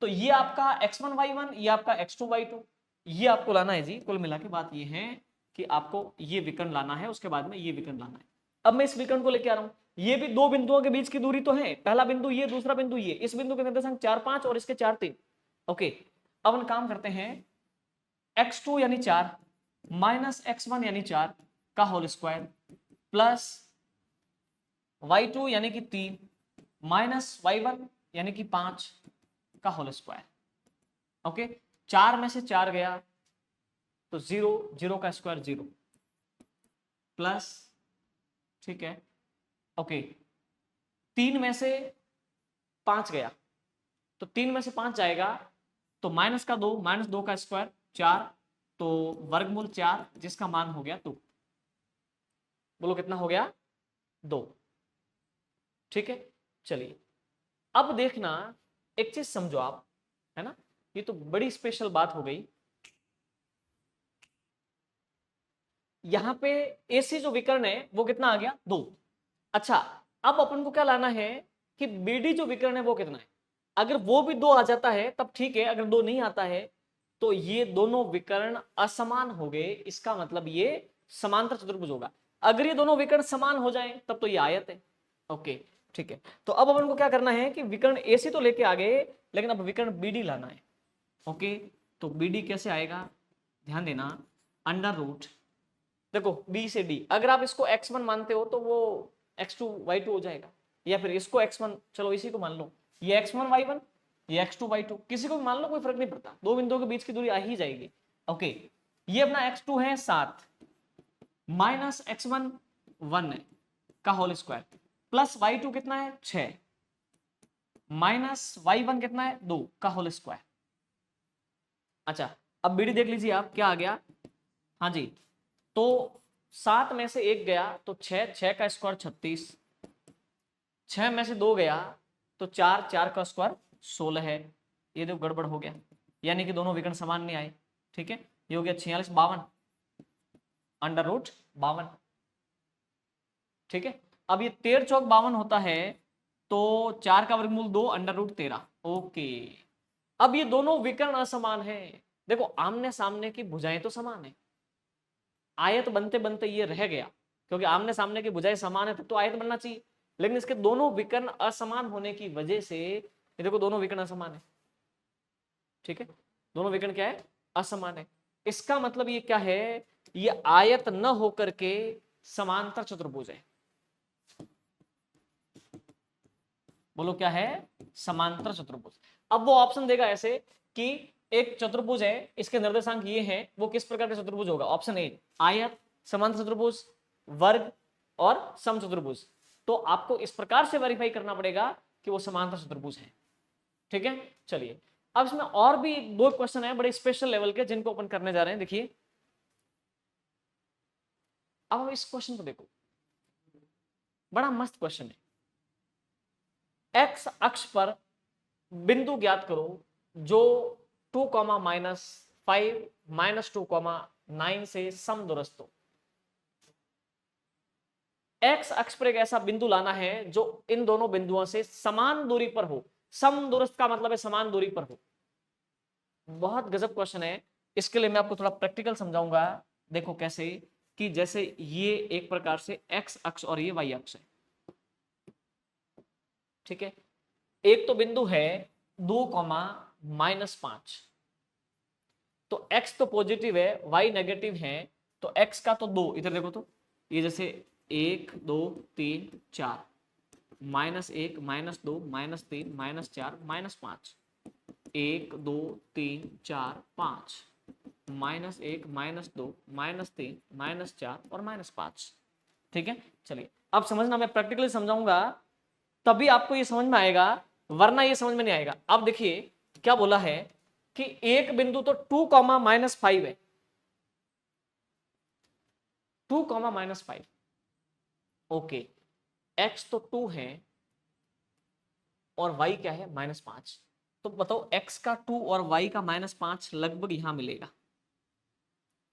तो ये आपका x1 y1, ये आपका x2 y2, ये आपको लाना है जी। कुल मिला के बात ये है कि आपको ये विकर्ण लाना है, उसके बाद में ये विकर्ण लाना है। अब मैं इस विकर्ण को लेके आ रहा हूं, ये भी दो बिंदुओं के बीच की दूरी तो है, पहला बिंदु ये, दूसरा बिंदु ये, इस बिंदु के निर्देशांक 4 5 और इसके 4 3। ओके, अब हम काम करते हैं, x2 यानी 4 माइनस x1 यानी 4 का होल स्क्वायर प्लस y2 यानी कि 3 माइनस y1 यानी कि 5 का होल स्क्वायर। ओके, 4 में से 4 गया तो 0, 0 का स्क्वायर 0 प्लस, ठीक है, ओके, 3 में से 5 गया तो 3 में से 5 जाएगा तो माइनस का 2, माइनस 2 का स्क्वायर 4, तो वर्गमूल 4 जिसका मान हो गया 2। बोलो कितना हो गया? 2। ठीक है, चलिए अब देखना, एक चीज समझो आप, है ना, ये तो बड़ी स्पेशल बात हो गई। यहां पे AC जो विकर्ण है वो कितना आ गया? 2। अच्छा, अब अपन को क्या लाना है कि BD जो विकर्ण है वो कितना है। अगर वो भी 2 आ जाता है तब ठीक है, अगर 2 नहीं आता है तो ये दोनों विकर्ण असमान हो गए, इसका मतलब ये समांतर चतुर्भुज होगा। अगर ये दोनों विकर्ण समान हो जाएं तब तो ये आयत है। ओके, ठीक है, तो अब अपन को क्या करना है कि विकर्ण AC तो लेके आ गए, लेकिन अब विकर्ण BD लाना है। ओके, तो BD कैसे आएगा, ध्यान देना, अंडर रूट, देखो B से D, अगर आप इसको x1 मानते हो तो वो x2 y2 हो जाएगा, या फिर इसको x1, चलो इसी को मान लो, ये x1 y1, ये x2 y2, किसी को भी मान लो, कोई फर्क नहीं पड़ता, दो बिंदुओं के बीच की दूरी आ ही जाएगी। ओके, ये अपना x2 है 7 माइनस x1 1 है का होल स्क्वायर प्लस y2 कितना है 6 माइनस y1 कितना है 2 का होल स्क्वायर। अच्छा, अब बीडी देख लीजिए आप, क्या आ गया, हाँ जी, तो 7 में से 1 गया तो 6, 6 का स्क्वायर 36, 6 में से 2 गया तो 4, 4 का स्क्वायर 16 है। ये देखो गड़बड़ हो गया, यानी कि दोनों विकर्ण समान नहीं आए। ठीक है, ये हो गया 46 52 अंडर रूट 52। ठीक है, अब ये 13 चौक 52 होता है, तो 4 का वर्गमूल 2 अंडर रूट 13। ओके, अब ये दोनों विकर्ण असमान है। देखो आमने सामने की भुजाएं तो समान है, आयत बनते बनते ये रह गया, क्योंकि आमने सामने की भुजाएं समान है तो आयत बनना चाहिए, लेकिन इसके दोनों विकर्ण असमान होने की वजह से, ये देखो दोनों विकर्ण असमान है। ठीक है, दोनों विकर्ण क्या है, असमान है। इसका मतलब ये क्या है, ये आयत न होकर के समांतर चतुर्भुज है। बोलो क्या है, समांतर चतुर्भुज। अब वो ऑप्शन देगा ऐसे कि एक चतुर्भुज है, इसके निर्देशांक ये हैं, वो किस प्रकार का चतुर्भुज होगा, ऑप्शन ए आयत, समांतर चतुर्भुज, वर्ग और समचतुर्भुज। तो आपको इस प्रकार से वेरीफाई करना पड़ेगा कि वो समांतर चतुर्भुज है। ठीक है, चलिए अब इसमें और भी 2 क्वेश्चन है बड़े स्पेशल लेवल के, जिनको अपन करने जा रहे हैं। देखिए अब इस क्वेश्चन को देखो, बड़ा मस्त क्वेश्चन है। एक्स अक्ष पर बिंदु ज्ञात करो जो 2, -5 -2, 9 से समदूरस्थ हो। एक्स अक्ष पर एक ऐसा बिंदु लाना है जो इन दोनों बिंदुओं से समान दूरी पर हो। समदूरस्थ का मतलब है समान दूरी पर हो। बहुत गजब क्वेश्चन है, इसके लिए मैं आपको थोड़ा प्रैक्टिकल समझाऊंगा। देखो कैसे, कि जैसे ये एक प्रकार से एक्स अक्ष और ये वाई अक्ष है। ठीक है, एक तो बिंदु है 2, -5, तो x तो पॉजिटिव है, y नेगेटिव है, तो x का तो 2, इधर देखो तो ये जैसे 1 2 3 4, -1 -2 -3 -4 -5, 1 2 3 4 5, -1 -2 -3 -4 और -5। ठीक है, चलिए अब समझना, मैं प्रैक्टिकली समझाऊंगा तभी आपको ये समझ में आएगा, वरना ये समझ में नहीं आएगा। अब देखिए क्या बोला है कि एक बिंदु तो 2, -5 है, 2, -5। ओके, x तो 2 है और y क्या है, -5। तो बताओ x का 2 और y का -5 लगभग यहां मिलेगा।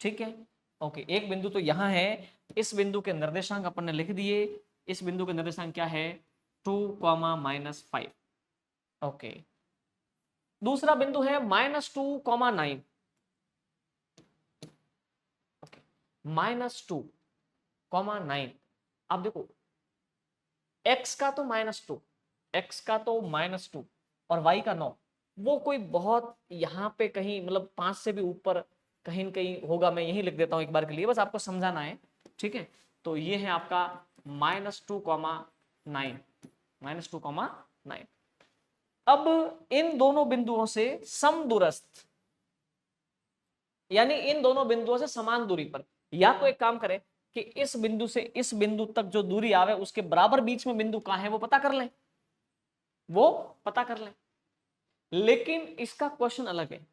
ठीक है, ओके, एक बिंदु तो यहां है, इस बिंदु के निर्देशांक अपन ने लिख दिए। इस बिंदु के निर्देशांक क्या है, 2, -5। ओके, दूसरा बिंदु है -2, 9। -2,9। अब देखो x का तो -2, x का तो -2 और y का 9, वो कोई बहुत यहाँ पे कहीं मतलब 5 से भी ऊपर कहीं न कहीं होगा। मैं यही लिख देता हूँ एक बार के लिए, बस आपको समझाना है, ठीक है। तो ये है आपका -2,9, -2,9। अब इन दोनों बिंदुओं से समदूरस्थ, यानी इन दोनों बिंदुओं से समान दूरी पर, या तो एक काम करें कि इस बिंदु से इस बिंदु तक जो दूरी आवे उसके बराबर बीच में बिंदु कहां है वो पता कर लें, लेकिन इसका क्वेश्चन अलग है।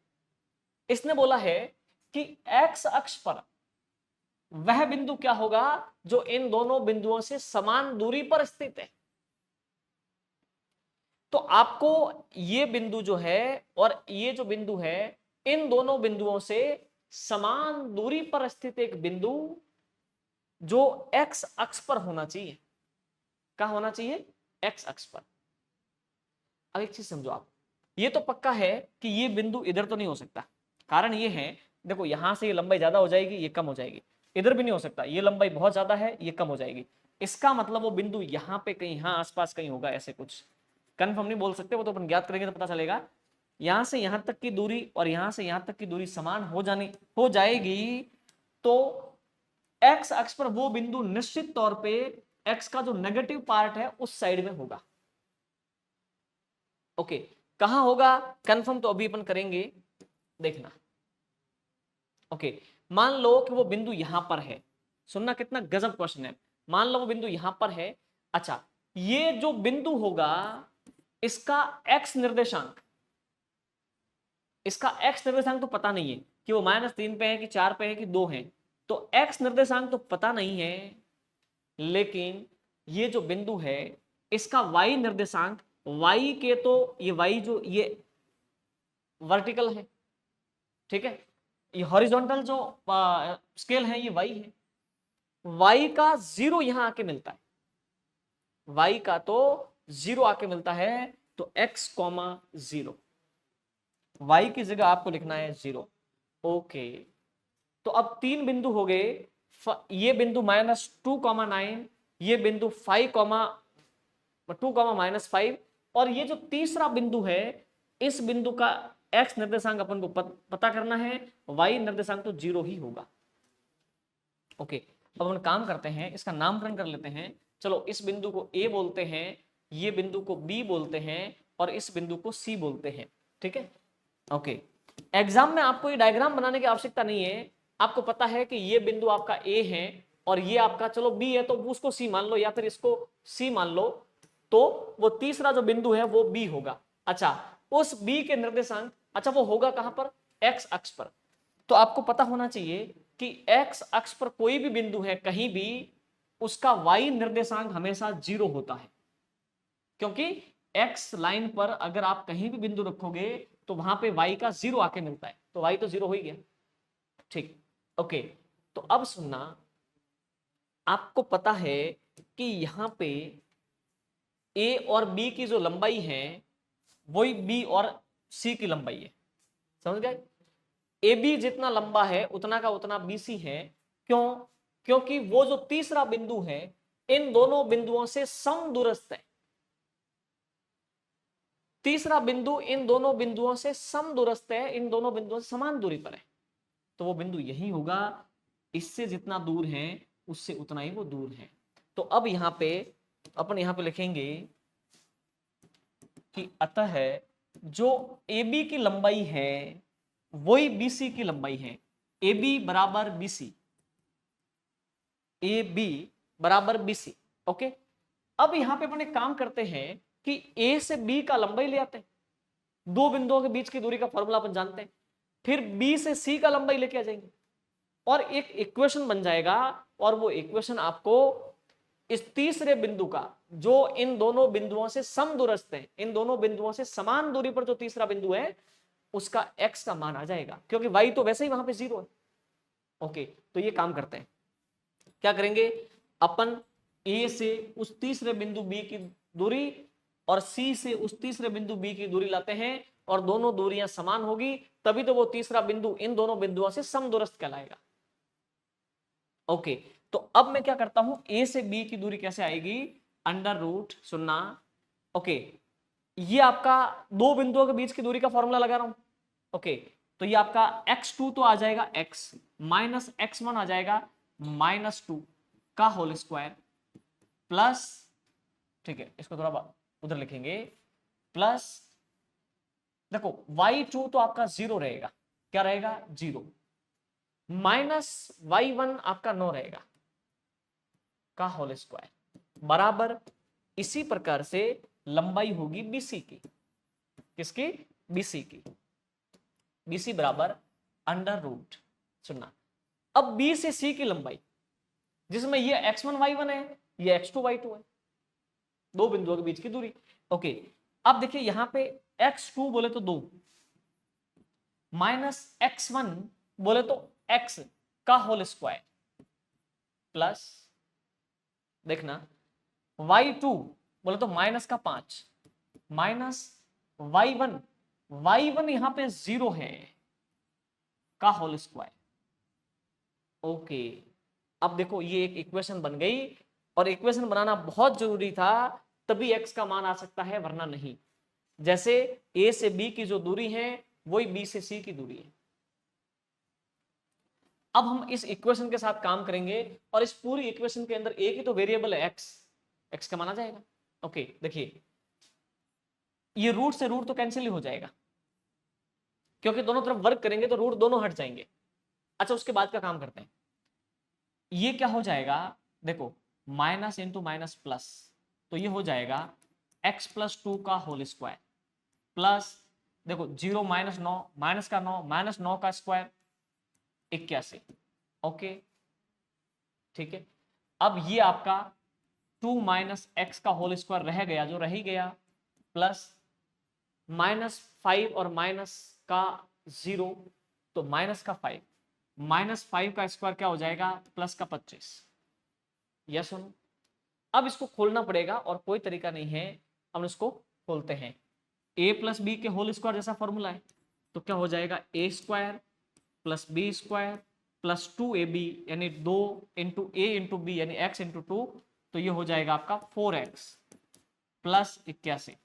इसने बोला है कि एक्स अक्ष पर वह बिंदु क्या होगा जो इन दोनों बिंदुओं से समान दूरी पर स्थित है। तो आपको ये बिंदु जो है और ये जो बिंदु है, इन दोनों बिंदुओं से समान दूरी पर स्थित एक बिंदु जो एक्स अक्ष पर होना चाहिए। क्या होना चाहिए? एक्स अक्ष पर। अब एक चीज समझो आप, ये तो पक्का है कि ये बिंदु इधर तो नहीं हो सकता। कारण ये है, देखो यहां से ये लंबाई ज्यादा हो जाएगी, ये कम हो जाएगी। इधर भी नहीं हो सकता, ये लंबाई बहुत ज्यादा है, ये कम हो जाएगी। इसका मतलब वो बिंदु यहां पे कहीं, यहां आसपास कहीं होगा। ऐसे कुछ कंफर्म नहीं बोल सकते, वो तो अपन ज्ञात करेंगे तो पता चलेगा। यहां से यहां तक की दूरी और यहां से यहां तक की दूरी समान हो जाएगी, तो एक्स अक्ष पर वो बिंदु निश्चित तौर पे एक्स का जो नेगेटिव पार्ट है उस साइड में होगा। ओके, कहां होगा कंफर्म तो अभी अपन करेंगे, देखना। ओके, मान लो कि वो बिंदु यहां पर है। सुनना कितना गजब क्वेश्चन है। मान लो वो बिंदु यहां पर है। अच्छा, ये जो बिंदु होगा इसका एक्स निर्देशांक, तो पता नहीं है कि वो -3 पे है कि 4 पे है कि 2 है। तो एक्स निर्देशांक तो पता नहीं है, लेकिन ये जो बिंदु है इसका वाई निर्देशांक, वाई के तो ये वाई जो ये वर्टिकल है, ठीक है, ये हॉरिजॉन्टल जो स्केल है ये वाई है। वाई का 0 यहां आके मिलता है, वाई का तो 0 आके मिलता है। तो x, 0, y की जगह आपको लिखना है 0। ओके, तो अब 3 बिंदु हो गए। ये बिंदु -2,9, ये बिंदु 5,2,-5, और ये जो तीसरा बिंदु है इस बिंदु का x निर्देशांक अपन को पता करना है, y निर्देशांक तो 0 ही होगा। ओके, अब हम काम करते हैं, इसका नामकरण कर लेते हैं। चलो, इस बिंदु को A बोलते हैं, ये बिंदु को B बोलते हैं और इस बिंदु को C बोलते हैं, ठीक है। ओके, एग्जाम में आपको ये डायग्राम बनाने की आवश्यकता नहीं है। आपको पता है कि ये बिंदु आपका A है और ये आपका चलो B है, तो उसको C मान लो या फिर इसको C मान लो, तो वो तीसरा जो बिंदु है वो B होगा। अच्छा, उस B के निर्देशांक, अच्छा वो होगा कहां पर? X अक्ष पर। तो आपको पता होना चाहिए कि X अक्ष पर कोई भी बिंदु है कहीं भी, उसका Y निर्देशांक हमेशा 0 होता है, क्योंकि X लाइन पर अगर आप कहीं भी बिंदु रखोगे तो वहां पे Y का 0 आके मिलता है, तो Y तो 0 हो ही गया, ठीक। ओके, तो अब सुनना, आपको पता है कि यहां पे A और B की जो लंबाई है वही B और C की लंबाई है, समझ गए? AB जितना लंबा है उतना का उतना BC है। क्यों? क्योंकि वो जो तीसरा बिंदु है इन दोनों बिंदुओं से समदूरस्थ है। तीसरा बिंदु इन दोनों बिंदुओं से समदूरस्थ है, इन दोनों बिंदुओं से समान दूरी पर है, तो वो बिंदु यही होगा। इससे जितना दूर है उससे उतना ही वो दूर है। तो अब यहां पे अपन यहां पे लिखेंगे कि अतः जो AB की लंबाई है वही BC की लंबाई है। AB बराबर BC, AB बराबर BC। ओके, अब यहां पे अपन एक काम करते हैं कि A से B का लंबाई ले आते हैं, दो बिंदुओं के बीच की दूरी का फॉर्मूला अपन जानते हैं, फिर B से C का लंबाई लेके आ जाएंगे और एक इक्वेशन बन जाएगा। और वो इक्वेशन आपको इस तीसरे बिंदु का, जो इन दोनों बिंदुओं से समदूरस्थ है, इन दोनों बिंदुओं से समान दूरी पर जो तीसरा बिंदु है उसका x का मान आ जाएगा, क्योंकि y तो वैसे ही वहां पे 0 है। ओके, तो ये काम करते हैं, क्या करेंगे अपन, A से उस तीसरे बिंदु B की दूरी और C से उस तीसरे बिंदु B की दूरी लाते हैं और दोनों दूरियां समान होगी, तभी तो वो तीसरा बिंदु इन दोनों बिंदुओं से समदूरस्थ कहलाएगा। ओके, तो अब मैं क्या करता हूं, ए से बी की दूरी कैसे आएगी, अंडर रूट सुनना। ओके, ये आपका दो बिंदुओं के बीच की दूरी का फॉर्मूला लगा रहा हूं। ओके, तो ये आपका x2 तो आ जाएगा x माइनस x1 आ जाएगा -2 का होल स्क्वायर प्लस, ठीक है इसको थोड़ा उधर लिखेंगे, प्लस देखो y2 तो आपका 0 रहेगा, क्या रहेगा 0, माइनस y1 आपका 9 रहेगा का होल स्क्वायर बराबर, इसी प्रकार से लंबाई होगी BC की, किसकी, BC की, BC बराबर अंडर रूट सुनना। अब B से C की लंबाई, जिसमें ये x1 y1 है, ये x2 y2 है, दो बिंदुओं के बीच की दूरी। ओके, अब देखिए यहां पे x2 बोले तो 2 माइनस x1 बोले तो x का होल स्क्वायर प्लस, देखना y2 बोले तो माइनस का 5 माइनस y1, y1 यहां पे 0 है का होल स्क्वायर। ओके, अब देखो ये एक इक्वेशन बन गई, और इक्वेशन बनाना बहुत जरूरी था, तभी x का मान आ सकता है वरना नहीं। जैसे a से b की जो दूरी है वही b से c की दूरी है। अब हम इस इक्वेशन के साथ काम करेंगे, और इस पूरी इक्वेशन के अंदर एक ही तो वेरिएबल है x का मान आ जाएगा। ओके, देखिए ये रूट से रूट तो कैंसिल ही हो जाएगा, क्योंकि दोनों तरफ वर्क करेंगे तो रूट दोनों हट जाएंगे। अच्छा, उसके बाद का काम करते हैं, ये क्या हो जाएगा, देखो माइनस इंटू माइनस प्लस, तो ये हो जाएगा x प्लस 2 का होल स्क्वायर प्लस, देखो 0 माइनस 9 माइनस का 9 माइनस 9 का स्क्वायर 81। ओके, ठीक है, अब ये आपका 2 माइनस एक्स का होल स्क्वायर रह गया जो रह ही गया, प्लस -5 और माइनस का 0, तो माइनस का 5, -5 का स्क्वायर क्या हो जाएगा, प्लस का 25। यस सुनो, अब इसको खोलना पड़ेगा और कोई तरीका नहीं है, हम इसको खोलते हैं। a प्लस बी के होल स्क्वायर जैसा फॉर्मूला है, तो क्या हो जाएगा a square plus B square plus 2ab, यानी 2 इंटू ए इंटू बी यानी x इंटू 2, तो ये हो जाएगा आपका 4x प्लस 81।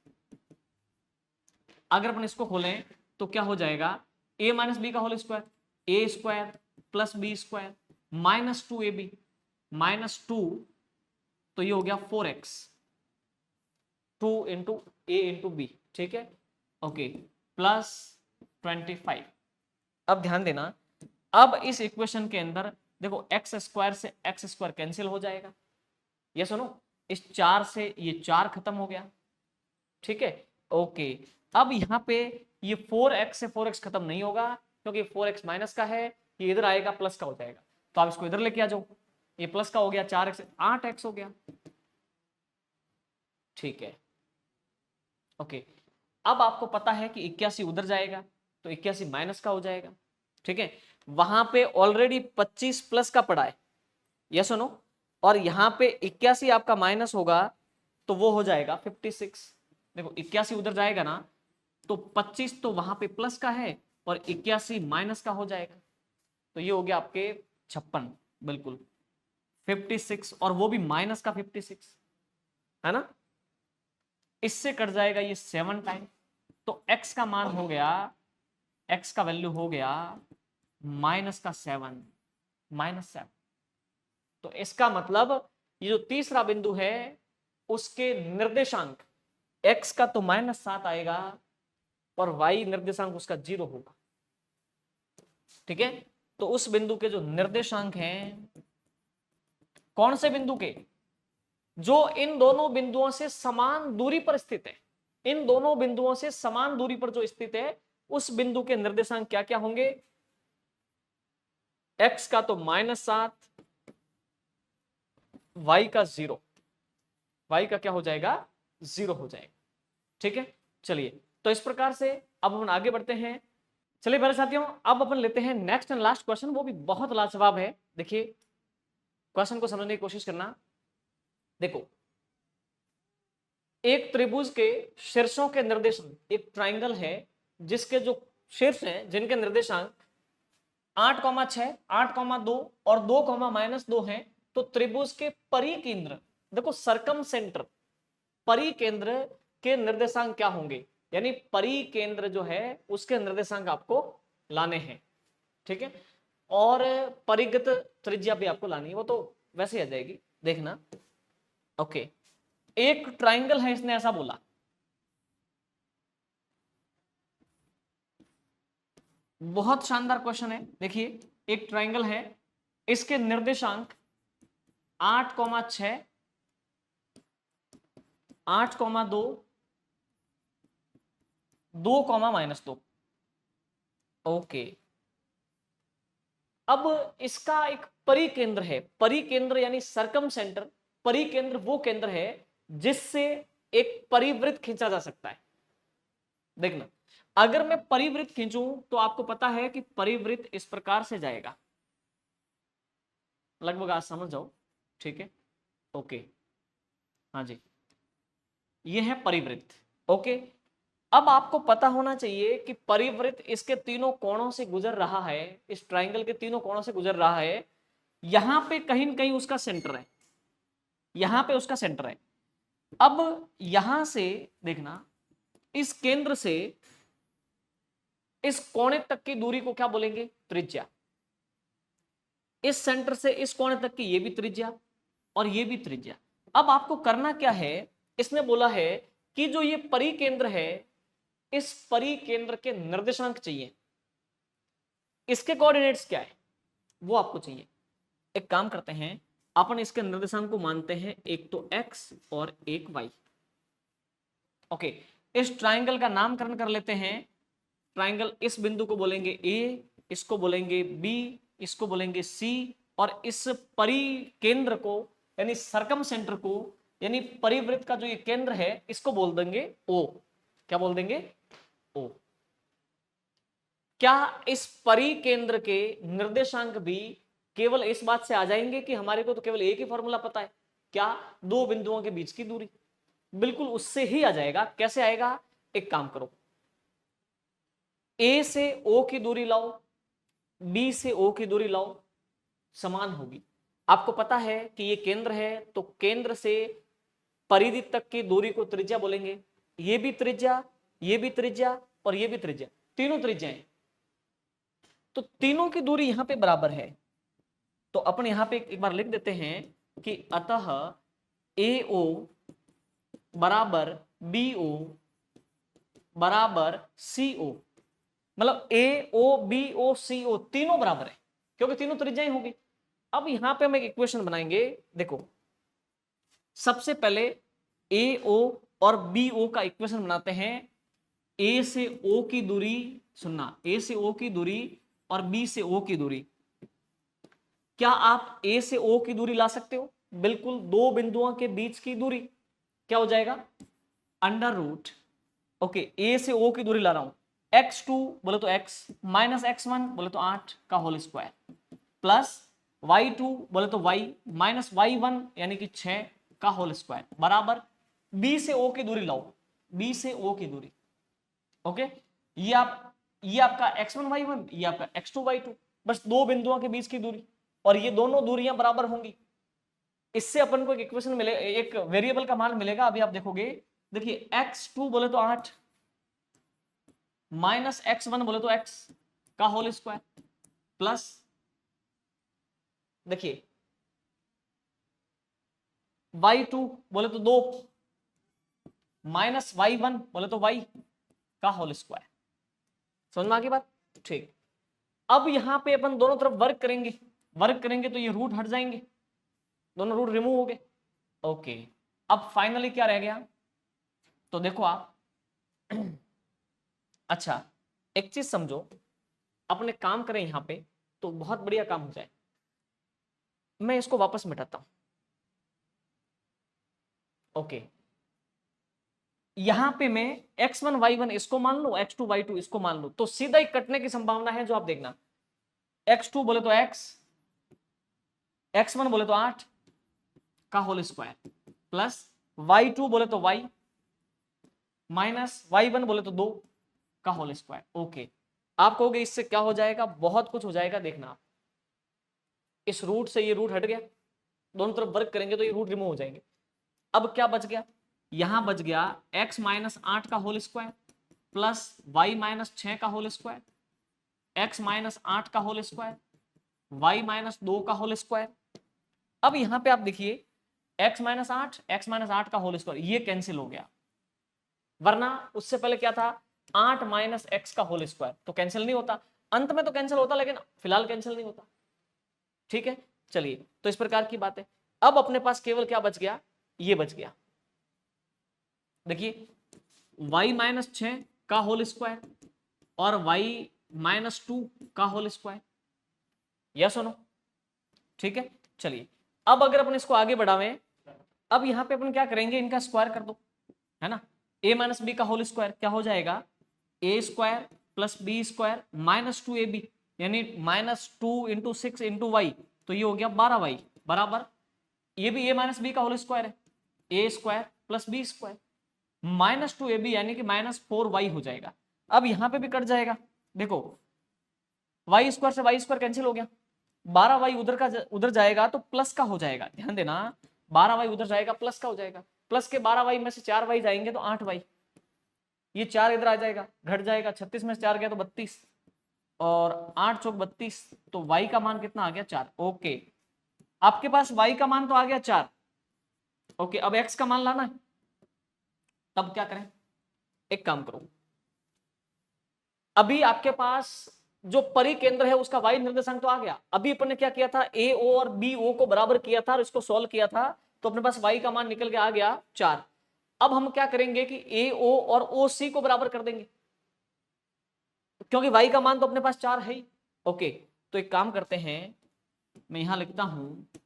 अगर अपन इसको खोलें तो क्या हो जाएगा, a माइनस बी का whole square, A square plus B square minus 2ab minus 2, तो ये हो गया 4x 2 into A into B, ठीक है। Okay, plus 25। अब ध्यान देना, अब इस इक्वेशन के अंदर देखो एक्स स्क्वायर से एक्स स्क्वायर कैंसिल हो जाएगा, ये सुनो इस 4 से ये 4 खत्म हो गया, ठीक है। ओके, अब यहाँ पे ये 4x से 4x खत्म नहीं होगा, क्योंकि 4x माइनस का है, ये इधर आएगा प्लस का हो जाएगा, तो आप इसको इधर लेके आ जाओ, ये प्लस का हो गया 4x 8x हो गया, ठीक है। ओके, अब आपको पता है कि 81 उधर जाएगा तो 81 माइनस का हो जाएगा, ठीक है। वहां पे ऑलरेडी 25 प्लस का पड़ा है, ये सुनो, और यहाँ पे 81 आपका माइनस होगा तो वो हो जाएगा 56। देखो 81 उधर जाएगा ना, तो 25 तो वहां पे प्लस का है और 81 माइनस का हो जाएगा, तो ये हो गया आपके 56, बिल्कुल 56, और वो भी माइनस का 56 है ना। इससे कट जाएगा ये 7 टाइम, तो x का मान हो गया, x का वैल्यू हो गया माइनस का 7, -7। तो इसका मतलब ये जो तीसरा बिंदु है उसके निर्देशांक x का तो -7 आएगा और y निर्देशांक उसका 0 होगा, ठीक है। तो उस बिंदु के जो निर्देशांक हैं, कौन से बिंदु के, जो इन दोनों बिंदुओं से समान दूरी पर स्थित है, इन दोनों बिंदुओं से समान दूरी पर जो स्थित है उस बिंदु के निर्देशांक क्या क्या होंगे, x का तो -7, y का 0, y का क्या हो जाएगा 0 हो जाएगा, ठीक है। चलिए, तो इस प्रकार से अब हम आगे बढ़ते हैं। चलिए मेरे साथियों, अब अपन लेते हैं नेक्स्ट एंड लास्ट क्वेश्चन, वो भी बहुत लाजवाब है। देखिए क्वेश्चन को समझने की कोशिश करना। देखो, एक त्रिभुज के शीर्षों के निर्देशांक, एक ट्राइंगल है जिसके जो शीर्ष हैं जिनके निर्देशांक 8,6, 8,2 और 2,-2 हैं, तो त्रिभुज के परिकेंद्र, देखो सरकम सेंटर, परिकेंद्र के निर्देशांक क्या होंगे, यानी परिकेंद्र जो है उसके निर्देशांक आपको लाने हैं, ठीक है। और परिगत त्रिज्या भी आपको लानी है, वो तो वैसे ही आ जाएगी, देखना। ओके, एक ट्राइंगल है, इसने ऐसा बोला, बहुत शानदार क्वेश्चन है, देखिए एक ट्राइंगल है, इसके निर्देशांक 8,6, 8,2, 2,-2। ओके, अब इसका एक परिकेंद्र है, परिकेंद्र यानी सरकम सेंटर, परिकेंद्र वो केंद्र है जिससे एक परिवृत्त खींचा जा सकता है। देखना, अगर मैं परिवृत्त खींचूं तो आपको पता है कि परिवृत्त इस प्रकार से जाएगा, लगभग आज समझ जाओ, ठीक है। ओके, हाँ जी, ये है परिवृत्त। ओके, अब आपको पता होना चाहिए कि परिवृत्त इसके तीनों कोणों से गुजर रहा है, इस ट्राइंगल के तीनों कोणों से गुजर रहा है, यहां पे कहीं न कहीं उसका सेंटर है, यहां पे उसका सेंटर है। अब यहां से देखना, इस केंद्र से इस कोने तक की दूरी को क्या बोलेंगे, त्रिज्या। इस सेंटर से इस कोने तक की ये भी त्रिज्या और ये भी त्रिज्या। अब आपको करना क्या है, इसने बोला है कि जो ये परिकेंद्र है, इस परिकेंद्र के निर्देशांक चाहिए, इसके कोऑर्डिनेट्स क्या है वो आपको चाहिए। एक काम करते हैं, अपन इसके निर्देशांक को मानते हैं, एक तो x और एक y। ओके, इस ट्राइंगल का नामकरण कर लेते हैं, ट्राइंगल इस बिंदु को बोलेंगे A, इसको बोलेंगे B, इसको बोलेंगे C, और इस परिकेंद्र को यानी सरकम सेंटर को, यानी परिवृत्त का जो ये केंद्र है, इसको बोल देंगे O। क्या बोल देंगे, O। क्या इस परिकेंद्र के निर्देशांक भी केवल इस बात से आ जाएंगे कि हमारे को तो केवल एक ही फॉर्मूला पता है, क्या, दो बिंदुओं के बीच की दूरी, बिल्कुल उससे ही आ जाएगा। कैसे आएगा, एक काम करो, A से O की दूरी लाओ, B से O की दूरी लाओ, समान होगी। आपको पता है कि ये केंद्र है, तो केंद्र से परिधि तक की दूरी को त्रिज्या बोलेंगे। ये भी त्रिज्या, ये भी त्रिज्या और ये भी त्रिज्या, तीनों त्रिज्याएं, तो तीनों की दूरी यहां पे बराबर है। तो अपन यहां पे एक बार लिख देते हैं कि अतः AO बराबर BO बराबर CO, मतलब AOBOCO तीनों बराबर है, क्योंकि तीनों त्रिज्याएं होगी। अब यहां पे हम एक इक्वेशन बनाएंगे, देखो सबसे पहले AO और BO का इक्वेशन बनाते हैं। A से O की दूरी, सुनना, A से O की दूरी और B से O की दूरी, क्या आप A से O की दूरी ला सकते हो, बिल्कुल दो बिंदुओं के बीच की दूरी, क्या हो जाएगा, अंडर रूट, ओके, A से O की दूरी ला रहा हूं, x2 बोले तो x माइनस x1 बोले तो 8 का होल स्क्वायर, प्लस y2 बोले तो y माइनस y1 यानी कि 6 का होल स्क्वायर, बराबर B से O की दूरी लाओ, B से O की दूरी, ओके, ये आपका x1 y1, ये आपका x2 y2, बस दो बिंदुओं के बीच की दूरी, और ये दोनों दूरियां बराबर होंगी। इससे अपन को एक इक्वेशन मिले, एक वेरिएबल का मान मिलेगा, अभी आप देखोगे। देखिए x2 बोले तो 8 माइनस x1 बोले तो x का होल स्क्वायर, प्लस देखिए y2 बोले तो 2 माइनस y1 बोले तो y का होल स्क्वायर। समझ में आ गई बात, ठीक। अब यहां पे अपन दोनों तरफ वर्क करेंगे, वर्क करेंगे तो ये रूट हट जाएंगे, दोनों रूट रिमूव हो गए। ओके, अब फाइनली क्या रह गया, तो देखो आप अच्छा एक चीज समझो, अपने काम करें यहां पे तो बहुत बढ़िया काम हो जाए। मैं इसको वापस मिटाता हूं, ओके, यहां पे मैं x1 y1 इसको मान लो, x2 y2 इसको मान लो, तो सीधा ही कटने की संभावना है, जो आप देखना, x2 बोले तो x, x1 बोले तो 8 का होल स्क्वायर, प्लस y2 बोले तो y माइनस y1 बोले तो 2 का होल स्क्वायर। ओके, आप कहोगे इससे क्या हो जाएगा, बहुत कुछ हो जाएगा, देखना। इस रूट से ये रूट हट गया, दोनों तरफ वर्क करेंगे तो ये रूट रिमूव हो जाएंगे। अब क्या बच गया, यहां बच गया x माइनस 8 का whole square plus y minus 6 का होल स्क्वायर, x माइनस 8 का होल स्क्वायर, y माइनस 2 का होल स्क्वायर। अब यहां पे आप देखिए x माइनस 8, x माइनस 8 का होल स्क्वायर, ये कैंसिल हो गया, वरना उससे पहले क्या था 8 माइनस एक्स का होल स्क्वायर, तो कैंसिल नहीं होता, अंत में तो कैंसिल होता लेकिन फिलहाल कैंसिल नहीं होता। ठीक है, चलिए, तो इस प्रकार की बात है। अब अपने पास केवल क्या बच गया, ये बच गया, देखिए y माइनस 6 का होल स्क्वायर और y माइनस 2 का होल स्क्वायर, यस सुनो, ठीक है। चलिए, अब अगर अपन इसको आगे बढ़ावें, अब यहां पे अपन क्या करेंगे, इनका स्क्वायर कर दो, है ना। a माइनस बी का होल स्क्वायर क्या हो जाएगा, A square plus B square minus 2ab, यानी माइनस 2 इंटू 6 इंटू वाई, तो ये हो गया 12y बराबर, ये भी a माइनस बी का होल स्क्वायर है, A square plus B square minus 2ab, यानी कि माइनस 4y हो जाएगा। अब यहां पे भी कट जाएगा, देखो वाई स्क्वायर से वाई स्क्वायर कैंसिल हो गया, 12y उधर जाएगा तो प्लस का हो जाएगा, ध्यान देना, 12y उधर जाएगा प्लस का हो जाएगा, प्लस के 12y में से 4y जाएंगे तो 8y, ये 4 इधर आ जाएगा घट जाएगा, 36 में से 4 गया तो 32 और 8 चौक 32, तो y का मान कितना आ गया 4। ओके, आपके पास y का मान तो आ गया 4। ओके, अब x का मान लाना है, तब क्या करें, एक काम करो, अभी आपके पास जो परिकेंद्र है उसका y निर्देशांक तो आ गया, अभी अपन ने क्या किया था, ए ओ और बी ओ को बराबर किया था और इसको सॉल्व किया था, तो अपने पास y का मान निकल के आ गया 4। अब हम क्या करेंगे कि ए ओ और ओ सी को बराबर कर देंगे, क्योंकि y का मान तो अपने पास 4 है ही। ओके, तो एक काम करते हैं, मैं यहां लिखता हूं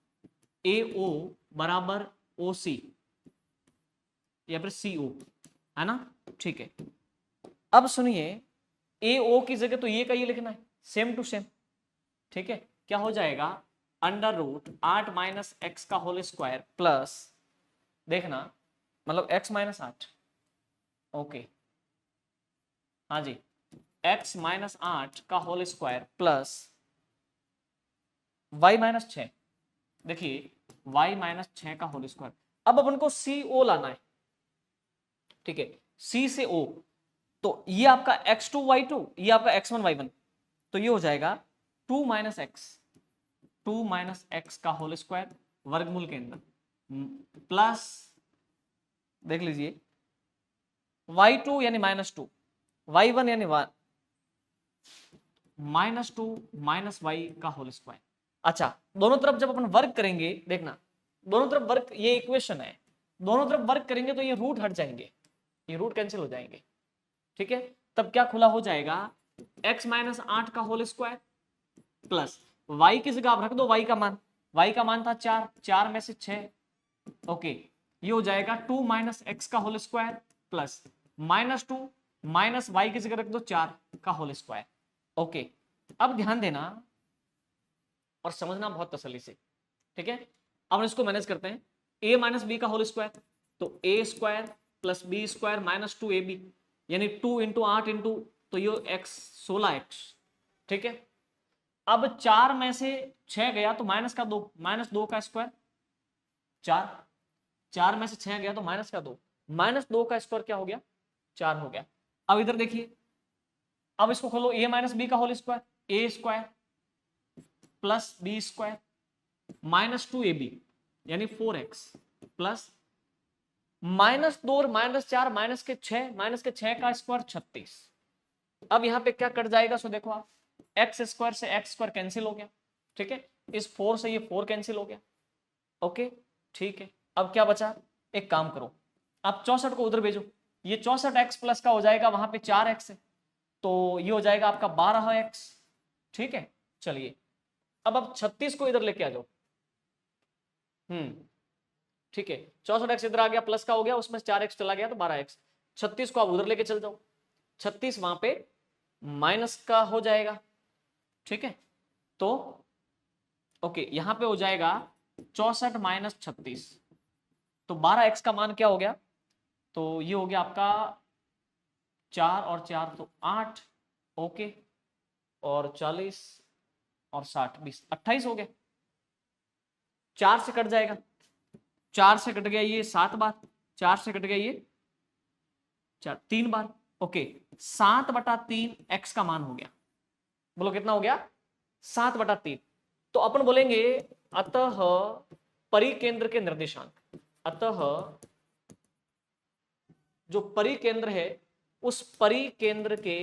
ए ओ बराबर ओ सी या फिर सी ओ, है ना, ठीक है। अब सुनिए, ए ओ की जगह तो ये का ये लिखना है, सेम टू सेम, ठीक है। क्या हो जाएगा, अंडर रूट 8 माइनस एक्स का होल स्क्वायर प्लस, देखना मतलब x माइनस 8, ओके हाँ जी, x माइनस 8 का whole square plus y minus 6, देखिए y माइनस 6 का होल स्क्वायर। अब अपन को सी ओ लाना है, ठीक है, c से o, तो ये आपका x2 y2, ये आपका x1 y1, तो ये हो जाएगा 2 माइनस एक्स, 2 माइनस एक्स का होल स्क्वायर वर्गमूल के अंदर प्लस, देख लीजिए y2 यानी माइनस 2, y1 यानी माइनस 2 माइनस वाई का होल स्क्वायर। अच्छा, दोनों तरफ जब अपन वर्क करेंगे, देखना दोनों तरफ वर्क, ये इक्वेशन है, दोनों तरफ वर्क करेंगे तो ये रूट हट जाएंगे, ये रूट कैंसिल हो जाएंगे, ठीक है। तब क्या खुला हो जाएगा, x माइनस 8 का होल स्क्वायर प्लस y की जगह आप रख दो y का मान था 4, 4 में से 6, ओके, ये हो जाएगा 2 माइनस एक्स का whole square plus minus 2 minus Y की जगह रख दो 4 का होल स्क्वायर। ओके, अब ध्यान देना और समझना बहुत तसल्ली से, ठीक है। अब इसको मैनेज करते हैं, a माइनस बी का होल स्क्वायर, तो A square plus B square minus 2ab, यानी 2 इंटू 8 इंटू, तो ये x 16x, ठीक है। अब 4 में से 6 गया तो माइनस का 2, माइनस 2 का स्क्वायर 4, 4 में से 6 गया तो माइनस का 2, माइनस 2 का स्क्वायर क्या हो गया 4 हो गया। अब इधर देखिए, अब इसको खोलो, a माइनस बी का whole square, A square plus B square minus 2ab यानी 4x प्लस माइनस 2 और माइनस 4 माइनस के 6 का स्क्वायर 36। अब यहां पे क्या कट जाएगा, सो देखो आप, एक्स स्क्वायर से एक्स स्क्वायर कैंसिल हो गया, ठीक है, इस 4 से ये 4 कैंसिल हो गया, ओके ठीक है। अब क्या बचा, एक काम करो, आप 64 को उधर भेजो, ये 64x प्लस का हो जाएगा, वहां पे 4x है, तो ये हो जाएगा आपका 12x, ठीक है। चलिए, अब आप 36 को इधर लेके आ जाओ, ठीक है, 64x इधर आ गया, प्लस का हो गया, उसमें 4x चला गया तो 12x, 36 को आप उधर लेके चल जाओ, 36 वहां पे माइनस का हो जाएगा, ठीक है। तो ओके, यहां पे हो जाएगा 64 माइनस 36, तो 12x का मान क्या हो गया, तो ये हो गया आपका 4 और 4 तो 8, ओके और 40 और 60, 20, 28 हो गया। 4 से कट जाएगा, 4 से कट गया ये 7 बार, 4 से कट गया ये 4, 3 बार। ओके, 7/3 x का मान हो गया। बोलो कितना हो गया? 7/3। तो अपन बोलेंगे अतः परिकेंद्र के निर्देशांक, अतः जो परिकेंद्र है उस परिकेंद्र के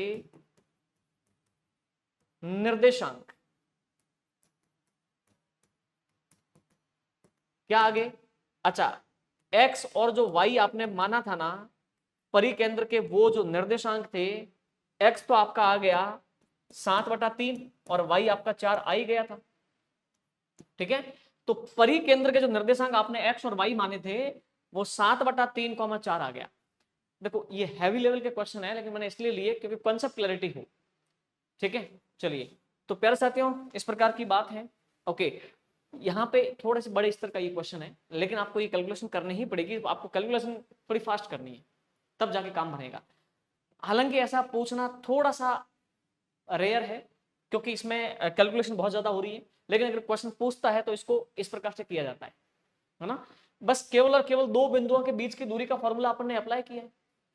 निर्देशांक क्या आगे? अच्छा, x और जो y आपने माना था ना परिकेंद्र के, वो जो निर्देशांक थे, x तो आपका आ गया 7/3 और y आपका 4 आ ही गया था। ठीक है, तो परिकेंद्र के जो निर्देशांक आपने x और y माने थे वो 7/3, 4 आ गया। देखो ये हैवी लेवल के क्वेश्चन है, लेकिन मैंने इसलिए लिए क्योंकि कॉन्सेप्ट क्लैरिटी हो। ठीक है, चलिए, तो प्यारे साथियों इस प्रकार की बात है। ओके, यहाँ पे थोड़े से बड़े स्तर का ये क्वेश्चन है, लेकिन आपको ये कैलकुलेशन करनी ही पड़ेगी। आपको कैलकुलेशन थोड़ी फास्ट करनी है, तब जाके काम बनेगा। हालांकि ऐसा पूछना थोड़ा सा रेयर है, क्योंकि इसमें कैलकुलेशन बहुत ज्यादा हो रही है, लेकिन अगर क्वेश्चन पूछता है तो इसको इस प्रकार से किया जाता है ना। बस केवल और केवल दो बिंदुओं के बीच की दूरी का फॉर्मूला अपन ने अप्लाई किया है।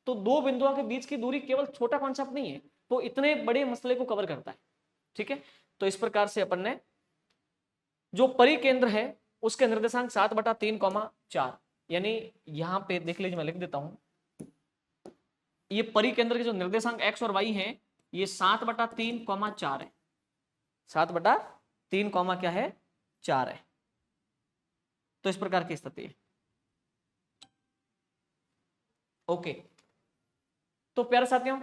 तो दो बिंदुओं के बीच की दूरी केवल छोटा कॉन्सेप्ट नहीं है, तो इतने बड़े मसले को कवर करता है। ठीक है, तो इस प्रकार से अपन ने जो परिकेंद्र है उसके निर्देशांक 7/3, यानी यहां पे देख लीजिए, मैं लिख देता हूं, ये परिकेंद्र के जो निर्देशांक x और y हैं ये 7/3, 4 है। 7/3, क्या है? 4 है। तो इस प्रकार की स्थिति है। ओके, तो प्यारे साथियों,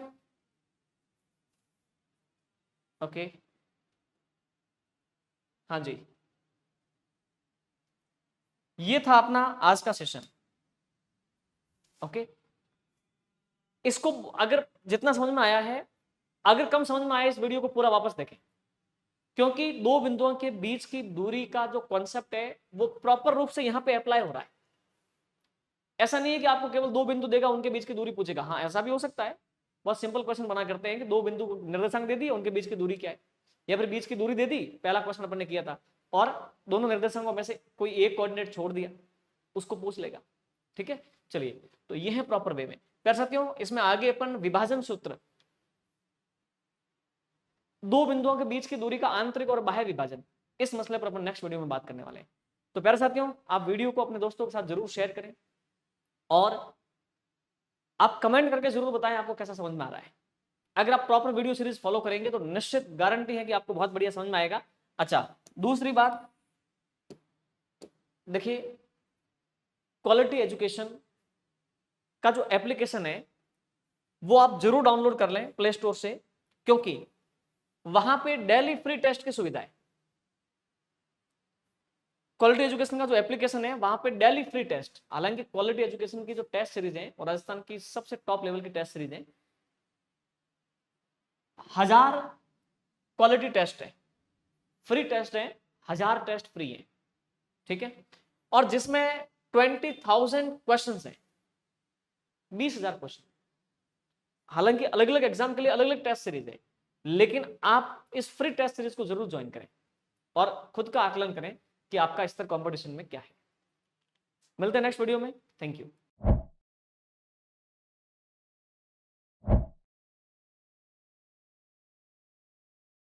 ओके, हाँ जी, ये था अपना आज का सेशन। ओके, इसको अगर जितना समझ में आया है, अगर कम समझ में आया इस वीडियो को पूरा वापस देखें, क्योंकि दो बिंदुओं के बीच की दूरी का जो कॉन्सेप्ट है वो प्रॉपर रूप से यहां पे अप्लाई हो रहा है। ऐसा नहीं है कि आपको केवल दो बिंदु देगा उनके बीच की दूरी पूछेगा। हाँ, ऐसा भी हो सकता है। बहुत सिंपल क्वेश्चन बना करते हैं कि दो बिंदु निर्देशांक दे दिए, उनके बीच की दूरी क्या है, या फिर बीच की दूरी दे दी, पहला क्वेश्चन अपन ने किया था, और दोनों निर्देशांकों में से कोई एक कोऑर्डिनेट छोड़ दिया, उसको पूछ लेगा। ठीक है, चलिए, तो ये है प्रॉपर वे में। प्यारे साथियों, इसमें आगे अपन विभाजन सूत्र, दो बिंदुओं के बीच की दूरी का आंतरिक और बाह्य विभाजन, इस मसले पर अपन नेक्स्ट वीडियो में बात करने वाले हैं। तो प्यारे साथियों, आप वीडियो को अपने दोस्तों के साथ जरूर शेयर करें, और आप कमेंट करके जरूर बताएं आपको कैसा समझ में आ रहा है। अगर आप प्रॉपर वीडियो सीरीज फॉलो करेंगे तो निश्चित गारंटी है कि आपको बहुत बढ़िया समझ में आएगा। अच्छा, दूसरी बात देखिए, क्वालिटी एजुकेशन का जो एप्लीकेशन है वो आप जरूर डाउनलोड कर लें प्ले स्टोर से, क्योंकि वहां पे डेली फ्री टेस्ट की सुविधा है। क्वालिटी एजुकेशन का जो एप्लीकेशन है वहां पे डेली फ्री टेस्ट, हालांकि क्वालिटी एजुकेशन की जो टेस्ट सीरीज है और राजस्थान की सबसे टॉप लेवल की टेस्ट सीरीज है, 1000 क्वालिटी टेस्ट है, फ्री टेस्ट है, 1000 टेस्ट फ्री है। ठीक है, और जिसमें 20,000 क्वेश्चन है, 20,000 क्वेश्चन। हालांकि अलग अलग एग्जाम के लिए अलग अलग टेस्ट सीरीज है, लेकिन आप इस फ्री टेस्ट सीरीज को जरूर ज्वाइन करें और खुद का आकलन करें कि आपका स्तर कंपटीशन में क्या है। मिलते हैं नेक्स्ट वीडियो में। Thank you.